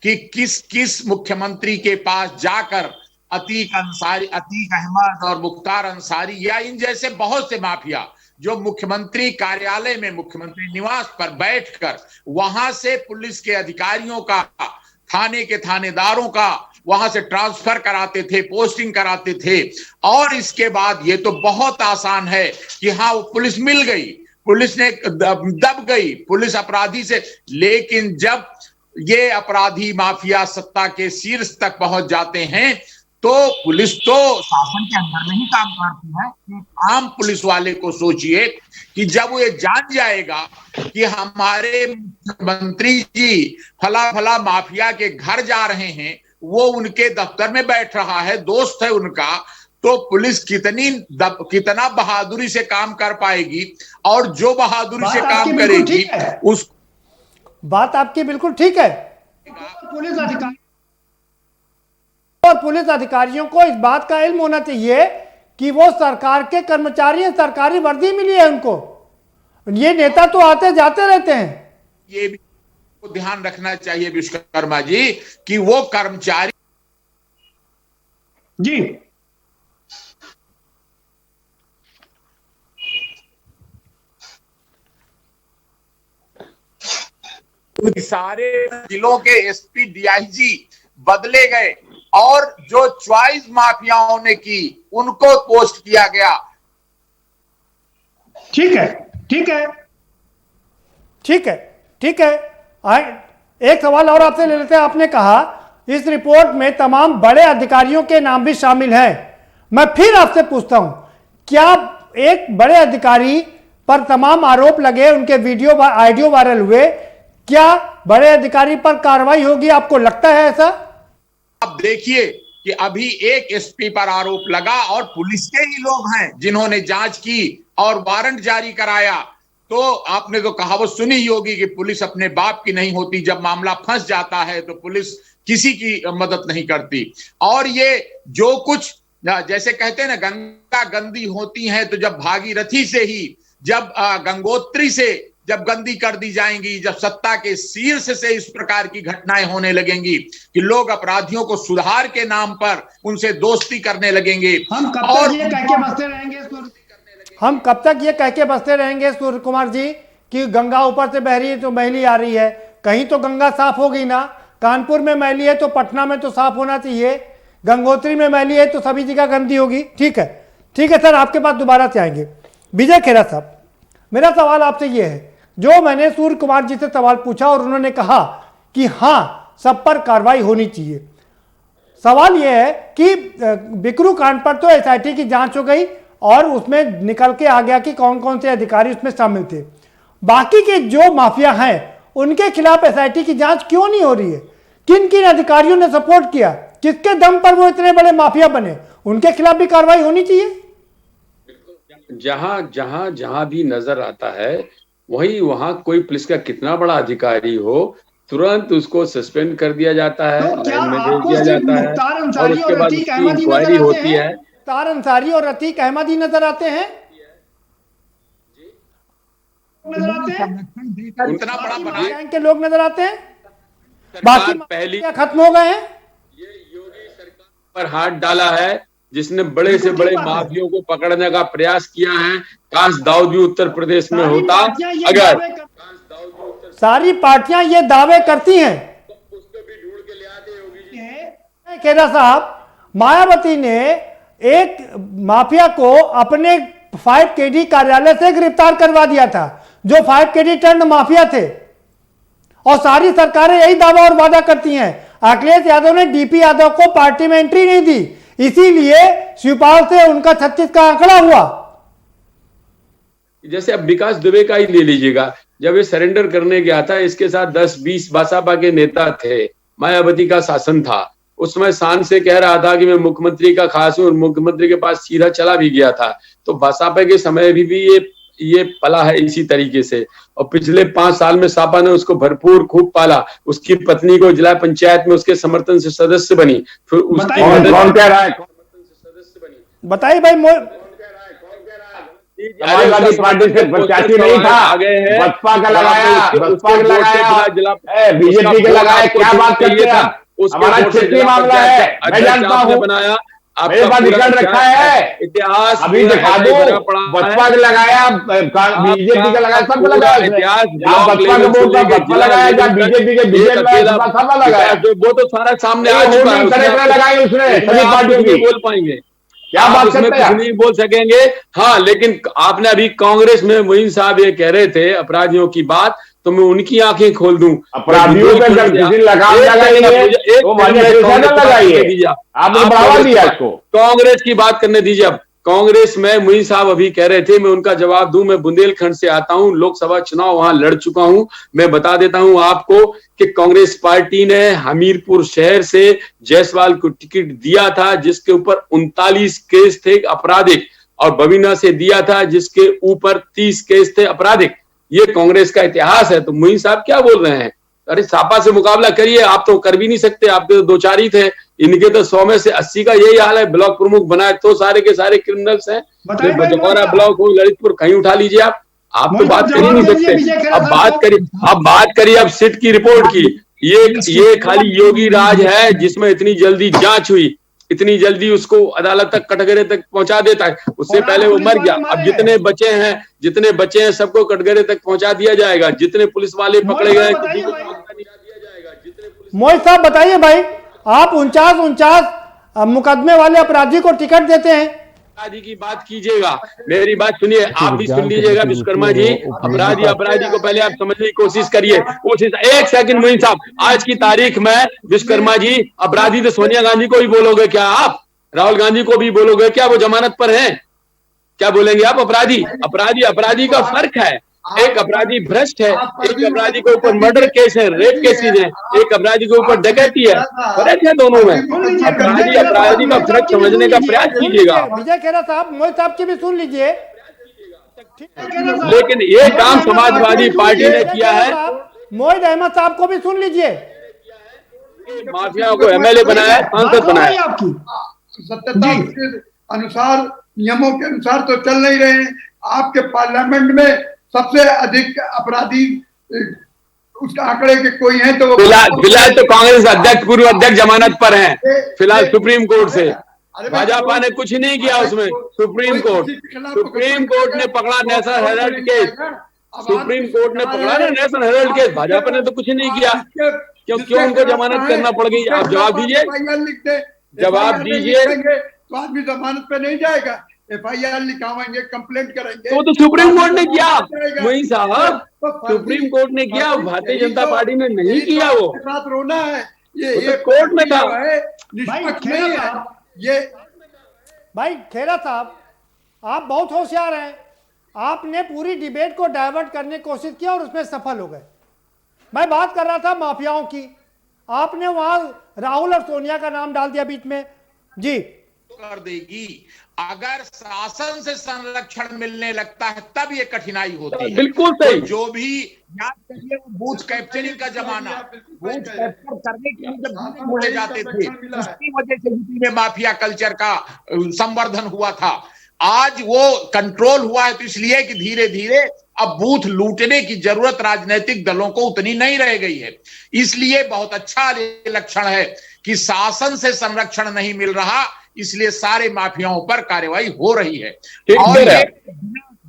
कि किस किस मुख्यमंत्री के पास जाकर अतीक अहमद और मुख्तार अंसारी या इन जैसे बहुत से माफिया जो मुख्यमंत्री कार्यालय में, मुख्यमंत्री निवास पर बैठकर वहां से पुलिस के अधिकारियों का, थाने के थानेदारों का वहां से ट्रांसफर कराते थे, पोस्टिंग कराते थे। और इसके बाद ये तो बहुत आसान है कि हाँ वो पुलिस मिल गई, पुलिस ने दब गई पुलिस अपराधी से। लेकिन जब ये अपराधी माफिया सत्ता के शीर्ष तक पहुंच जाते हैं तो पुलिस तो शासन के अंदर में ही काम करती है। आम पुलिस वाले को सोचिए कि जब वो ये जान जाएगा कि हमारे मुख्यमंत्री जी फला फला माफिया के घर जा रहे हैं, वो उनके दफ्तर में बैठ रहा है, दोस्त है उनका, तो पुलिस कितना बहादुरी से काम कर पाएगी। और जो बहादुरी से काम करेगी उस बात आपकी बिल्कुल ठीक है। पुलिस अधिकारियों को इस बात का इल्म होना चाहिए कि वो सरकार के कर्मचारी हैं, सरकारी वर्दी मिली है उनको। ये नेता तो आते जाते रहते हैं। ये भी ध्यान रखना चाहिए विश्वकर्मा जी कि वो कर्मचारी जी सारे जिलों के एसपी डीआईजी बदले गए और जो चॉइस माफियाओं ने की उनको पोस्ट किया गया। ठीक है, ठीक है, ठीक है, ठीक है। एक सवाल और आपसे ले लेते हैं। आपने कहा इस रिपोर्ट में तमाम बड़े अधिकारियों के नाम भी शामिल हैं। मैं फिर आपसे पूछता हूं, क्या एक बड़े अधिकारी पर तमाम आरोप लगे, उनके वीडियो ऑडियो वायरल हुए, क्या बड़े अधिकारी पर कार्रवाई होगी? आपको लगता है ऐसा? आप देखिए कि अभी एक एसपी पर आरोप लगा और पुलिस के ही लोग हैं जिन्होंने जांच की और वारंट जारी कराया। तो आपने तो कहावत सुनी ही होगी कि पुलिस अपने बाप की नहीं होती, जब मामला फंस जाता है तो पुलिस किसी की मदद नहीं करती। और ये जो कुछ जैसे कहते हैं ना, गंगा गंदी होती है तो जब भागीरथी से ही, जब गंगोत्री से जब गंदी कर दी जाएंगी, जब सत्ता के शीर्ष से इस प्रकार की घटनाएं होने लगेंगी कि लोग अपराधियों को सुधार के नाम पर उनसे दोस्ती करने लगेंगे। हम कब तक ये कह के बसते रहेंगे? हम कब तक ये कह के बसते रहेंगे सूर्य कुमार जी कि गंगा ऊपर से बह रही है तो मैली आ रही है? कहीं तो गंगा साफ होगी ना। कानपुर में मैली है तो पटना में तो साफ होना चाहिए, गंगोत्री में मैली है तो सभी जगह गंदी होगी। ठीक है, ठीक है सर, आपके पास दोबारा से आएंगे। विजय खेरा साहब, मेरा सवाल आपसे ये है, जो मैंने सूर्य कुमार जी से सवाल पूछा और उन्होंने कहा कि हाँ सब पर कार्रवाई होनी चाहिए। सवाल यह है कि बिकरू कांड पर तो एसआईटी की जांच हो गई और उसमें निकल के आ गया कि कौन कौन से अधिकारी उसमें शामिल थे। बाकी के जो माफिया हैं उनके खिलाफ एसआईटी की जांच क्यों नहीं हो रही है? किन किन अधिकारियों ने सपोर्ट किया, किसके दम पर वो इतने बड़े माफिया बने? उनके खिलाफ भी कार्रवाई होनी चाहिए। जहां जहां जहां भी नजर आता है वही वहां कोई पुलिस का कितना बड़ा अधिकारी हो, तुरंत उसको सस्पेंड कर दिया जाता है, लाइन में भेज दिया जाता है और उसके बाद उसकी इंक्वायरी होती है। मुख्तार अंसारी और अतीक अहमद ही नजर आते हैं। उतना बड़ा बनाए के लोग नजर आते हैं, बाकी पहली खत्म हो गए हैं। ये योगी सरकार पर हाथ डाला है जिसने बड़े से बड़े माफियों को पकड़ने का प्रयास किया है। काश दाऊद भी उत्तर प्रदेश में होता। अगर सारी पार्टियां ये दावे करती हैं, खेरा साहब, मायावती ने एक माफिया को अपने 5KD कार्यालय से गिरफ्तार करवा दिया था, जो 5KD टर्न माफिया थे। और सारी सरकारें यही दावा और वादा करती हैं। अखिलेश यादव ने डीपी यादव को पार्टी में एंट्री नहीं दी, इसीलिए शिवपाल से उनका 36 का आंकड़ा हुआ। जैसे अब विकास दुबे का ही ले लीजिएगा, जब ये सरेंडर करने गया था, इसके साथ 10-20 बसपा के नेता थे, मायावती का शासन था। उस समय शान से कह रहा था कि मैं मुख्यमंत्री का खास हूं और मुख्यमंत्री के पास सीधा चला भी गया था। तो बसपा के समय भी ये पला है इसी तरीके से। और पिछले 5 साल में सपा ने उसको भरपूर खूब पाला। उसकी पत्नी को जिला पंचायत में उसके समर्थन से सदस्य बनी। फिर उसकी कौन कह रहा है? बताइए भाई। समाजवादी पार्टी से प्रत्याशी नहीं था, बसपा का लगाया, बसपा का लगाया, बीजेपी का लगाया। क्या बात करते हैं? हमारा क्षेत्रीय मामला है, मैं जानता हूँ, बनाया मेरे पास रिकॉर्ड रखा है, इतिहास अभी दिखा दो, बसपा का लगाया, बीजेपी का लगाया, सबका लगाया, बसपा का वोट था बसपा लगाया, जहाँ बीजेपी के बीजेपी सब लगाया, वो तो सारा सामने आ चुका है, लगाई उसने सभी पार्टियों की। बोल पाएंगे क्या बात करते हैं, कुछ नहीं बोल सकेंगे। हाँ, लेकिन आपने अभी कांग्रेस में मोइन साहब ये कह रहे थे अपराधियों की बात, तो मैं उनकी आंखें खोल दूं। अपराधियों पे लगाम लगाइए, आपने बढ़ावा दिया इसको। कांग्रेस की बात करने दीजिए। अब कांग्रेस में मोइन साहब अभी कह रहे थे, मैं उनका जवाब दूं। मैं बुंदेलखंड से आता हूं, लोकसभा चुनाव वहां लड़ चुका हूं। मैं बता देता हूं आपको कि कांग्रेस पार्टी ने हमीरपुर शहर से जायसवाल को टिकट दिया था, जिसके ऊपर 39 केस थे आपराधिक, और बबीना से दिया था जिसके ऊपर 30 केस थे आपराधिक। ये कांग्रेस का इतिहास है। तो मोइन साहब क्या बोल रहे हैं? अरे सापा से मुकाबला करिए, आप तो कर भी नहीं सकते, आपके तो 2-4 ही थे, इनके तो 100 में से 80 का यही हाल है। ब्लॉक प्रमुख बनाए तो सारे के सारे क्रिमिनल्स हैं। बजौरा ब्लॉक हो, ललितपुर, कहीं उठा लीजिए आप तो बात कर ही नहीं सकते। अब बात करिए अब सिट की रिपोर्ट की। ये खाली योगी राज है जिसमें इतनी जल्दी जांच हुई, इतनी जल्दी उसको अदालत तक, कटघरे तक पहुंचा देता है। उससे पहले वो मर गया। अब जितने बचे हैं सबको कटघरे तक पहुंचा दिया जाएगा। जितने पुलिस वाले पकड़े गए मोहित साहब बताइए भाई, आप 49 मुकदमे वाले अपराधी को टिकट देते हैं? अपराधी की बात कीजिएगा, मेरी बात सुनिए, आप भी सुन लीजिएगा विश्वकर्मा जी। अपराधी को पहले आप समझने की कोशिश करिए। एक सेकंड मोइन साहब, आज की तारीख में विश्वकर्मा जी, अपराधी तो सोनिया गांधी को भी बोलोगे क्या आप? राहुल गांधी को भी बोलोगे क्या? वो जमानत पर हैं, क्या बोलेंगे आप? अपराधी का फर्क है। एक अपराधी भ्रष्ट है, एक अपराधी के ऊपर मर्डर केस है, रेप केसेज है, एक अपराधी के ऊपर डकैती है। फर्क है दोनों में। अपराधी का फर्क समझने का प्रयास कीजिएगा। विजय खेरा साहब, मोहित साहब की भी सुन लीजिए। लेकिन ये काम समाजवादी पार्टी ने किया है। मोहित अहमद साहब को भी सुन लीजिए। माफिया को एमएलए बनाया, सांसद बनाया। सत्यता के अनुसार, नियमों के अनुसार तो चल नहीं रहे हैं। आपके पार्लियामेंट में सबसे अधिक अपराधी उस आंकड़े के कोई हैं तो फिलहाल तो कांग्रेस अध्यक्ष, पूर्व अध्यक्ष जमानत पर हैं फिलहाल सुप्रीम कोर्ट से। भाजपा ने कुछ नहीं किया उसमें। सुप्रीम कोर्ट ने पकड़ा national Herald case. Supreme court ने पकड़ा ना नेशनल हेराल्ड केस। भाजपा ने तो कुछ नहीं किया। क्यों उनको जमानत करना पड़ गई? आप जवाब दीजिए, जवाब दीजिए। तो आदमी जमानत पे नहीं जाएगा, FIR लिखाएंगे, कंप्लेंट करेंगे। तो सुप्रीम कोर्ट ने किया मोइन साहब, सुप्रीम कोर्ट ने किया, भारतीय जनता पार्टी ने नहीं किया। वो साथ रोना है, ये कोर्ट में था। भाई खेरा साहब, आप बहुत होशियार हैं। आपने पूरी डिबेट को डाइवर्ट करने की कोशिश किया और उसमें सफल हो गए। मैं बात कर रहा था माफियाओं की, आपने वहां राहुल और सोनिया का नाम डाल दिया बीच में जी। कर देगी अगर शासन से संरक्षण मिलने लगता है, तब ये कठिनाई होती है। बिल्कुल सही। तो जो भी याद करिए, बूथ कैप्चरिंग का जमाना, बूथ कैप्चर करने के लिए जब बोले जाते थे, उसकी वजह से यूपी में माफिया कल्चर का संवर्धन हुआ था। आज वो कंट्रोल हुआ है तो इसलिए कि धीरे धीरे अब बूथ लूटने की जरूरत राजनीतिक दलों को उतनी नहीं रह गई है। इसलिए बहुत अच्छा लक्षण है कि शासन से संरक्षण नहीं मिल रहा, इसलिए सारे माफियाओं पर कार्रवाई हो रही है। और ये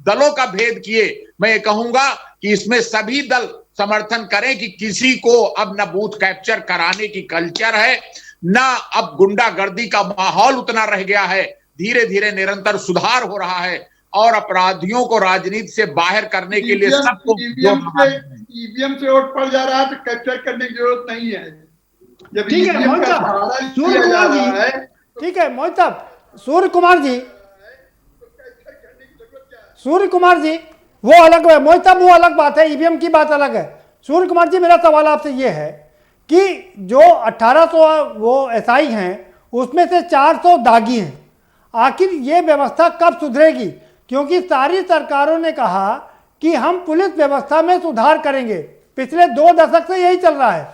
दलों का भेद किए, मैं ये कहूंगा कि इसमें सभी दल समर्थन करें कि किसी को अब न बूथ कैप्चर कराने की कल्चर है, न अब गुंडागर्दी का माहौल उतना रह गया है। धीरे धीरे निरंतर सुधार हो रहा है और अपराधियों को राजनीति से बाहर करने के लिए सबको ईवीएम से वोट पड़ जा रहा है तो कैप्चर करने की जरूरत नहीं है। जब ठीक है मोहित साहब, ठीक है मोहित साहब, सूर्य कुमार जी वो अलग है। मोहित साहब वो अलग बात है, ईवीएम की बात अलग है। सूर्य कुमार जी, मेरा सवाल आपसे ये है कि जो 1800 वो एसआई हैं उसमें से 400 दागी हैं। आखिर ये व्यवस्था कब सुधरेगी? क्योंकि सारी सरकारों ने कहा कि हम पुलिस व्यवस्था में सुधार करेंगे, पिछले 2 दशक से यही चल रहा है,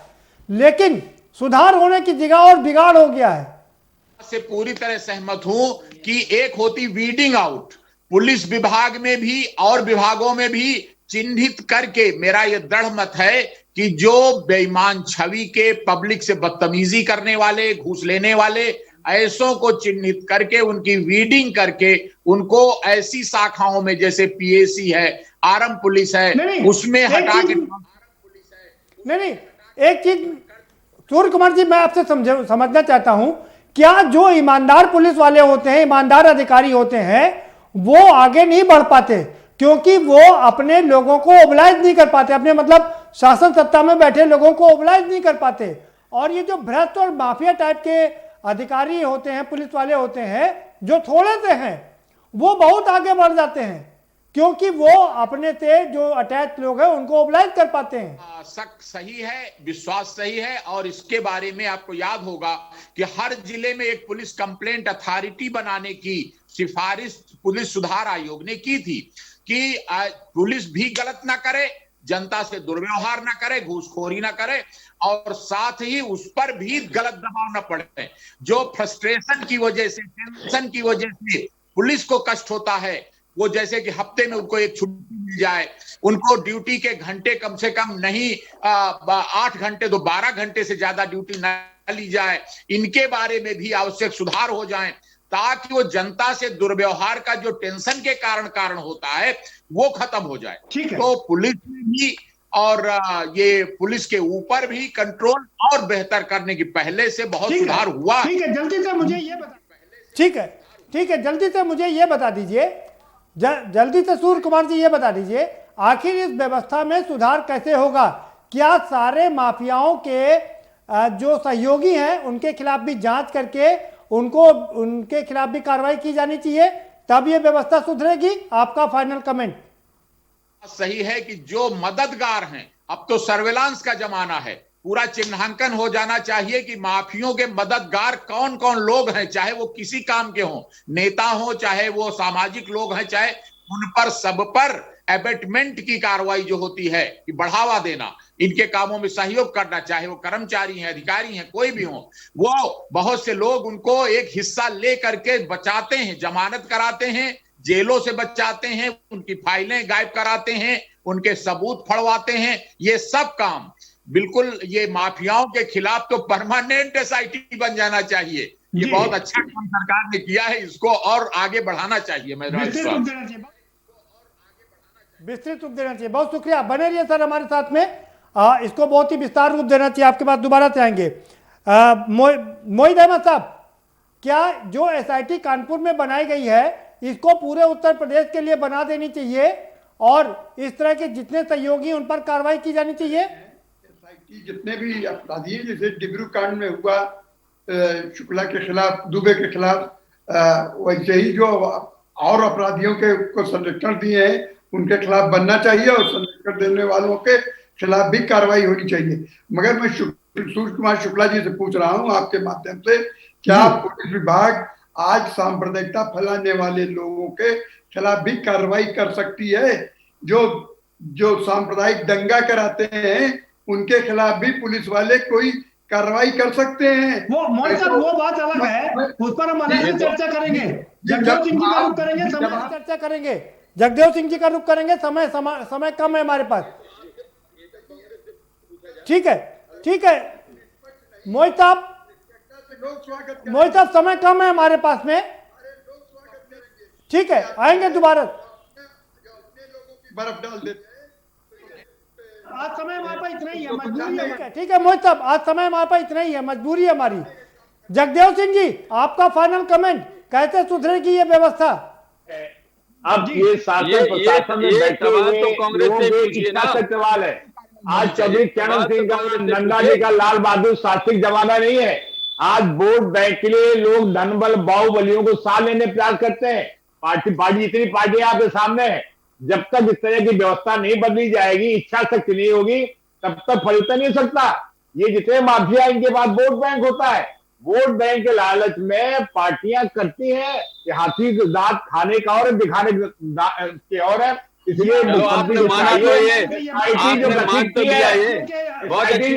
लेकिन सुधार होने की जगह और बिगाड़ हो गया है। से पूरी तरह सहमत हूं कि एक होती वीडिंग आउट, पुलिस विभाग में भी और विभागों में भी चिन्हित करके, मेरा यह दृढ़ मत है कि जो बेईमान छवि के, पब्लिक से बदतमीजी करने वाले, घूस लेने वाले, ऐसों को चिन्हित करके उनकी वीडिंग करके उनको ऐसी शाखाओं में जैसे पीएसी है, आरएम पुलिस है, उसमें हटा के नहीं, एक चीज सूर्य कुमार जी मैं आपसे समझना चाहता हूं, क्या जो ईमानदार पुलिस वाले होते हैं, ईमानदार अधिकारी होते हैं, वो आगे नहीं बढ़ पाते क्योंकि वो अपने लोगों को ओबलाइज नहीं कर पाते, अपने मतलब शासन सत्ता में बैठे लोगों को ओबलाइज नहीं कर पाते। और ये जो भ्रष्ट और माफिया टाइप के अधिकारी होते हैं, पुलिस वाले होते हैं, जो थोड़े से हैं, वो बहुत आगे बढ़ जाते हैं क्योंकि वो अपने से जो अटैच लोग हैं उनको ओबलाइज कर पाते हैं। शक सही है, विश्वास सही है। और इसके बारे में आपको याद होगा कि हर जिले में एक पुलिस कंप्लेंट अथॉरिटी बनाने की सिफारिश पुलिस सुधार आयोग ने की थी कि पुलिस भी गलत ना करे, जनता से दुर्व्यवहार ना करे, घूसखोरी ना करे, और साथ ही उस पर भी गलत दबाव ना पड़े। जो फ्रस्ट्रेशन की वजह से, टेंशन की वजह से पुलिस को कष्ट होता है, वो जैसे कि हफ्ते में उनको एक छुट्टी मिल जाए, उनको ड्यूटी के घंटे कम से कम नहीं 8 घंटे तो 12 घंटे से ज्यादा ड्यूटी न ली जाए, इनके बारे में भी आवश्यक सुधार हो जाए ताकि वो जनता से दुर्व्यवहार का जो टेंशन के कारण होता है वो खत्म हो जाए। तो पुलिस में भी और ये पुलिस के ऊपर भी कंट्रोल और बेहतर करने की पहले से बहुत सुधार हुआ। ठीक है, जल्दी से मुझे ये बता, ठीक है, जल्दी से मुझे ये बता दीजिए, जल्दी से सूर्य कुमार जी ये बता दीजिए, आखिर इस व्यवस्था में सुधार कैसे होगा? क्या सारे माफियाओं के जो सहयोगी हैं उनके खिलाफ भी जांच करके उनके खिलाफ भी कार्रवाई की जानी चाहिए, तब ये व्यवस्था सुधरेगी? आपका फाइनल कमेंट। सही है कि जो मददगार हैं, अब तो सर्वेलांस का जमाना है, पूरा चिन्हांकन हो जाना चाहिए कि माफियों के मददगार कौन कौन लोग हैं, चाहे वो किसी काम के हों, नेता हो, चाहे वो सामाजिक लोग हैं, चाहे उन पर सब पर एबेटमेंट की कार्रवाई जो होती है कि बढ़ावा देना, इनके कामों में सहयोग करना, चाहे वो कर्मचारी हैं, अधिकारी हैं, कोई भी हो, वो बहुत से लोग उनको एक हिस्सा ले करके बचाते हैं, जमानत कराते हैं, जेलों से बचाते हैं, उनकी फाइलें गायब कराते हैं, उनके सबूत फड़वाते हैं। ये सब काम बिल्कुल, ये माफियाओं के खिलाफ तो परमानेंट एसआईटी बन जाना चाहिए। ये बहुत अच्छा काम सरकार ने किया है, इसको और आगे बढ़ाना चाहिए। मैं विस्तृत रूप देना चाहिए। बहुत शुक्रिया, बने रहिए सर हमारे साथ में। इसको बहुत ही विस्तार रूप देना चाहिए। आपके पास दोबारा से आएंगे। मोहित अहमद साहब, क्या जो एसआईटी कानपुर में बनाई गई है इसको पूरे उत्तर प्रदेश के लिए बना देनी चाहिए और इस तरह के जितने सहयोगी उन पर कार्रवाई की जानी चाहिए? जितने भी अपराधी हैं, जैसे डिब्रू कांड में हुआ शुक्ला के खिलाफ, दुबे के खिलाफ, वैसे ही जो और अपराधियों को संरक्षण दिए हैं उनके खिलाफ बनना चाहिए और संरक्षण देने वालों के खिलाफ भी कार्रवाई होनी चाहिए। मगर मैं सूर्य कुमार शुक्ला जी से पूछ रहा हूं आपके माध्यम से, क्या पुलिस विभाग आज सांप्रदायिकता फैलाने वाले लोगों के खिलाफ भी कार्रवाई कर सकती है? जो सांप्रदायिक दंगा कराते हैं उनके खिलाफ भी पुलिस वाले कोई कार्रवाई कर सकते हैं? वो बात अलग है, उस पर हम अलग से चर्चा करेंगे। जगदेव सिंह जी का रुख करेंगे, चर्चा करेंगे। जगदेव सिंह जी का रुख करेंगे, समय कम है हमारे पास। ठीक है मोहित साहब, समय कम है हमारे पास में। ठीक है, आएंगे दोबारा। बर्फ डाल देते आज समय हमारे पास इतना ही है, मजबूरी है। ठीक है मोहित साहब, आज समय हमारे पास इतना ही है, मजबूरी है हमारी। जगदेव सिंह जी, आपका फाइनल कमेंट, कैसे सुधरेगी ये व्यवस्था? अब ये शासन प्रशासन में बैठे हुए लोगों के इच्छा से सवाल है। आज चौधरी चरण सिंह का, नंदा जी का, लाल बहादुर शास्त्री जमाना नहीं है। आज वोट बैंक के लिए लोग धनबल बाहुबलियों को साथ लेने प्रयास करते हैं। पार्टी इतनी पार्टियां आपके सामने है, जब तक इस तरह की व्यवस्था नहीं बदली जाएगी, इच्छा शक्ति नहीं होगी, तब तक परिवर्तन नहीं हो सकता। ये जितने माफिया, इनके पास वोट बैंक होता है, वोट बैंक के लालच में पार्टियां करती हैं कि हाथी के दांत खाने का और दिखाने के और है। इसलिए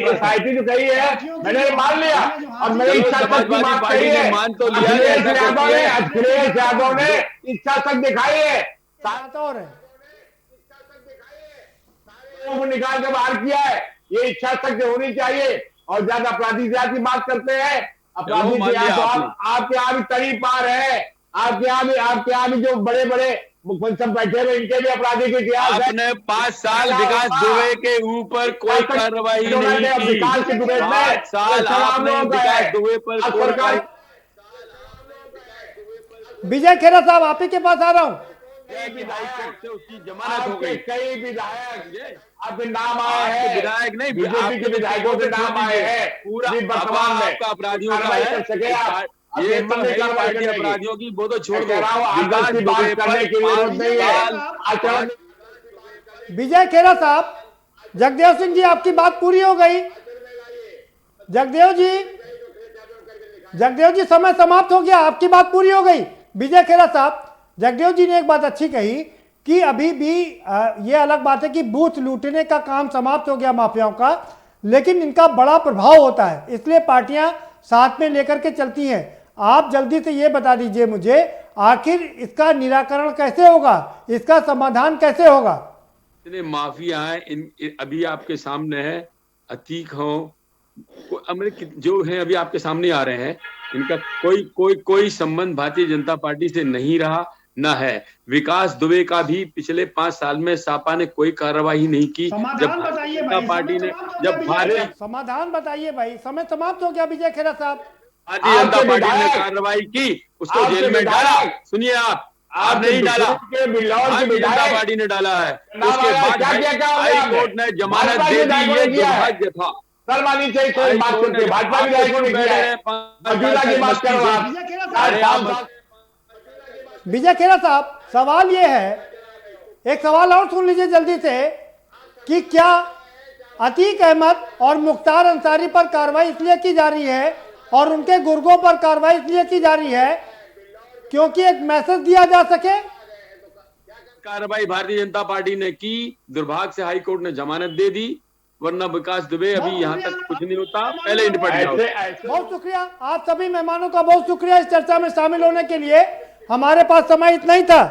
सोसाइटी जो कही है, मैंने मान लिया और मेरी इच्छा शक्ति की बात कही है। अखिलेश यादव ने इच्छा शक्ति दिखाई है, निकाल के बाहर किया है। ये इच्छा शक्ति होनी चाहिए। और ज्यादा अपराधी की बात करते हैं, अपराधी के यहाँ तो आपके यहाँ भी तरी पार है। आपके यहाँ भी जो बड़े बड़े मुख्यमंत्री सब बैठे हुए, इनके भी आपराधिक इतिहास है। आपने 5 साल विकास दुबे के ऊपर कोई कार्रवाई नहीं की। विकास के दुबे 5 साल आपने विकास दुबे पर सरकार। विजय खेरा साहब, आप ही के पास आ रहा हूं। उसकी जमानत हो गई। कई विधायक आपके नाम आए हैं, विधायक नहीं, बीजेपी के विधायकों के नाम आए हैं पूरा वर्तमान में। आपका अपराधियों का है, ये तो है पार्टी अपराधियों की, वो तो छोड़ दो। विकास की बात करने की जरूरत नहीं है। विजय खेरा साहब, जगदेव सिंह जी, आपकी बात पूरी हो गई। जगदेव जी समय समाप्त हो गया, आपकी बात पूरी हो गई। विजय खेरा साहब, जगदेव जी ने एक बात अच्छी कही कि अभी भी ये अलग बात है कि बूथ लूटने का काम समाप्त हो गया माफियाओं का, लेकिन इनका बड़ा प्रभाव होता है, इसलिए पार्टियां साथ में लेकर के चलती हैं। आप जल्दी से ये बता दीजिए मुझे, आखिर इसका निराकरण कैसे होगा, इसका समाधान कैसे होगा? इतने माफिया हैं, अभी आपके सामने है, अतीक हो, जो है अभी आपके सामने आ रहे हैं, इनका कोई संबंध भारतीय जनता पार्टी से नहीं रहा न है। विकास दुबे का भी पिछले 5 साल में सापा ने कोई कार्रवाई नहीं की। जब भारतीय पार्टी ने समाधान बताइए भाई, समय समाप्त हो गया। विजय खेरा साहब, भारतीय जनता पार्टी ने कार्रवाई की, उसको जेल में डाला। सुनिए, आप नहीं डाला, भारतीय जनता पार्टी ने डाला है। उसके बाद हाई कोर्ट ने जमानत दे दी, ये दुर्भाग्य था। भाजपा विधायकों ने किया। विजय खेरा साहब, सवाल ये है, एक सवाल और सुन लीजिए जल्दी से, कि क्या अतीक अहमद और मुख्तार अंसारी पर कार्रवाई इसलिए की जा रही है और उनके गुर्गों पर कार्रवाई इसलिए की जा रही है क्योंकि एक मैसेज दिया जा सके? कार्रवाई भारतीय जनता पार्टी ने की, दुर्भाग्य से हाई कोर्ट ने जमानत दे दी, वरना विकास दुबे अभी यहाँ तक कुछ नहीं होता, पहले निपट जाओ। बहुत शुक्रिया आप सभी मेहमानों का, बहुत शुक्रिया इस चर्चा में शामिल होने के लिए। हमारे पास समय इतना ही था।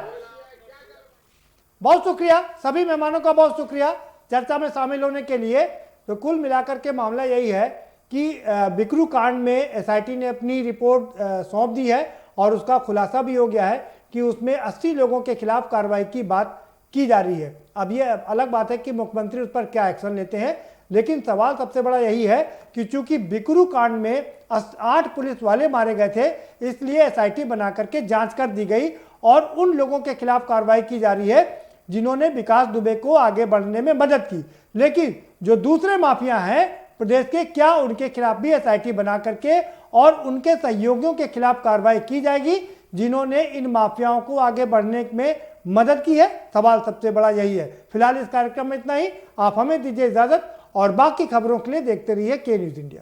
बहुत शुक्रिया सभी मेहमानों का, बहुत शुक्रिया चर्चा में शामिल होने के लिए। तो कुल मिलाकर के मामला यही है कि बिकरू कांड में एसआईटी ने अपनी रिपोर्ट सौंप दी है और उसका खुलासा भी हो गया है कि उसमें 80 लोगों के खिलाफ कार्रवाई की बात की जा रही है। अब ये अलग बात है कि मुख्यमंत्री उस पर क्या एक्शन लेते हैं, लेकिन सवाल सबसे बड़ा यही है कि चूंकि बिकरू कांड में 8 पुलिस वाले मारे गए थे, इसलिए एसआईटी बना करके जांच कर दी गई और उन लोगों के खिलाफ कार्रवाई की जा रही है जिन्होंने विकास दुबे को आगे बढ़ने में मदद की। लेकिन जो दूसरे माफिया हैं प्रदेश के, क्या उनके खिलाफ भी एसआईटी बना करके और उनके सहयोगियों के खिलाफ कार्रवाई की जाएगी जिन्होंने इन माफियाओं को आगे बढ़ने में मदद की है? सवाल सबसे बड़ा यही है। फिलहाल इस कार्यक्रम में इतना ही। आप हमें दीजिए इजाजत और बाकी खबरों के लिए देखते रहिए के न्यूज़ इंडिया।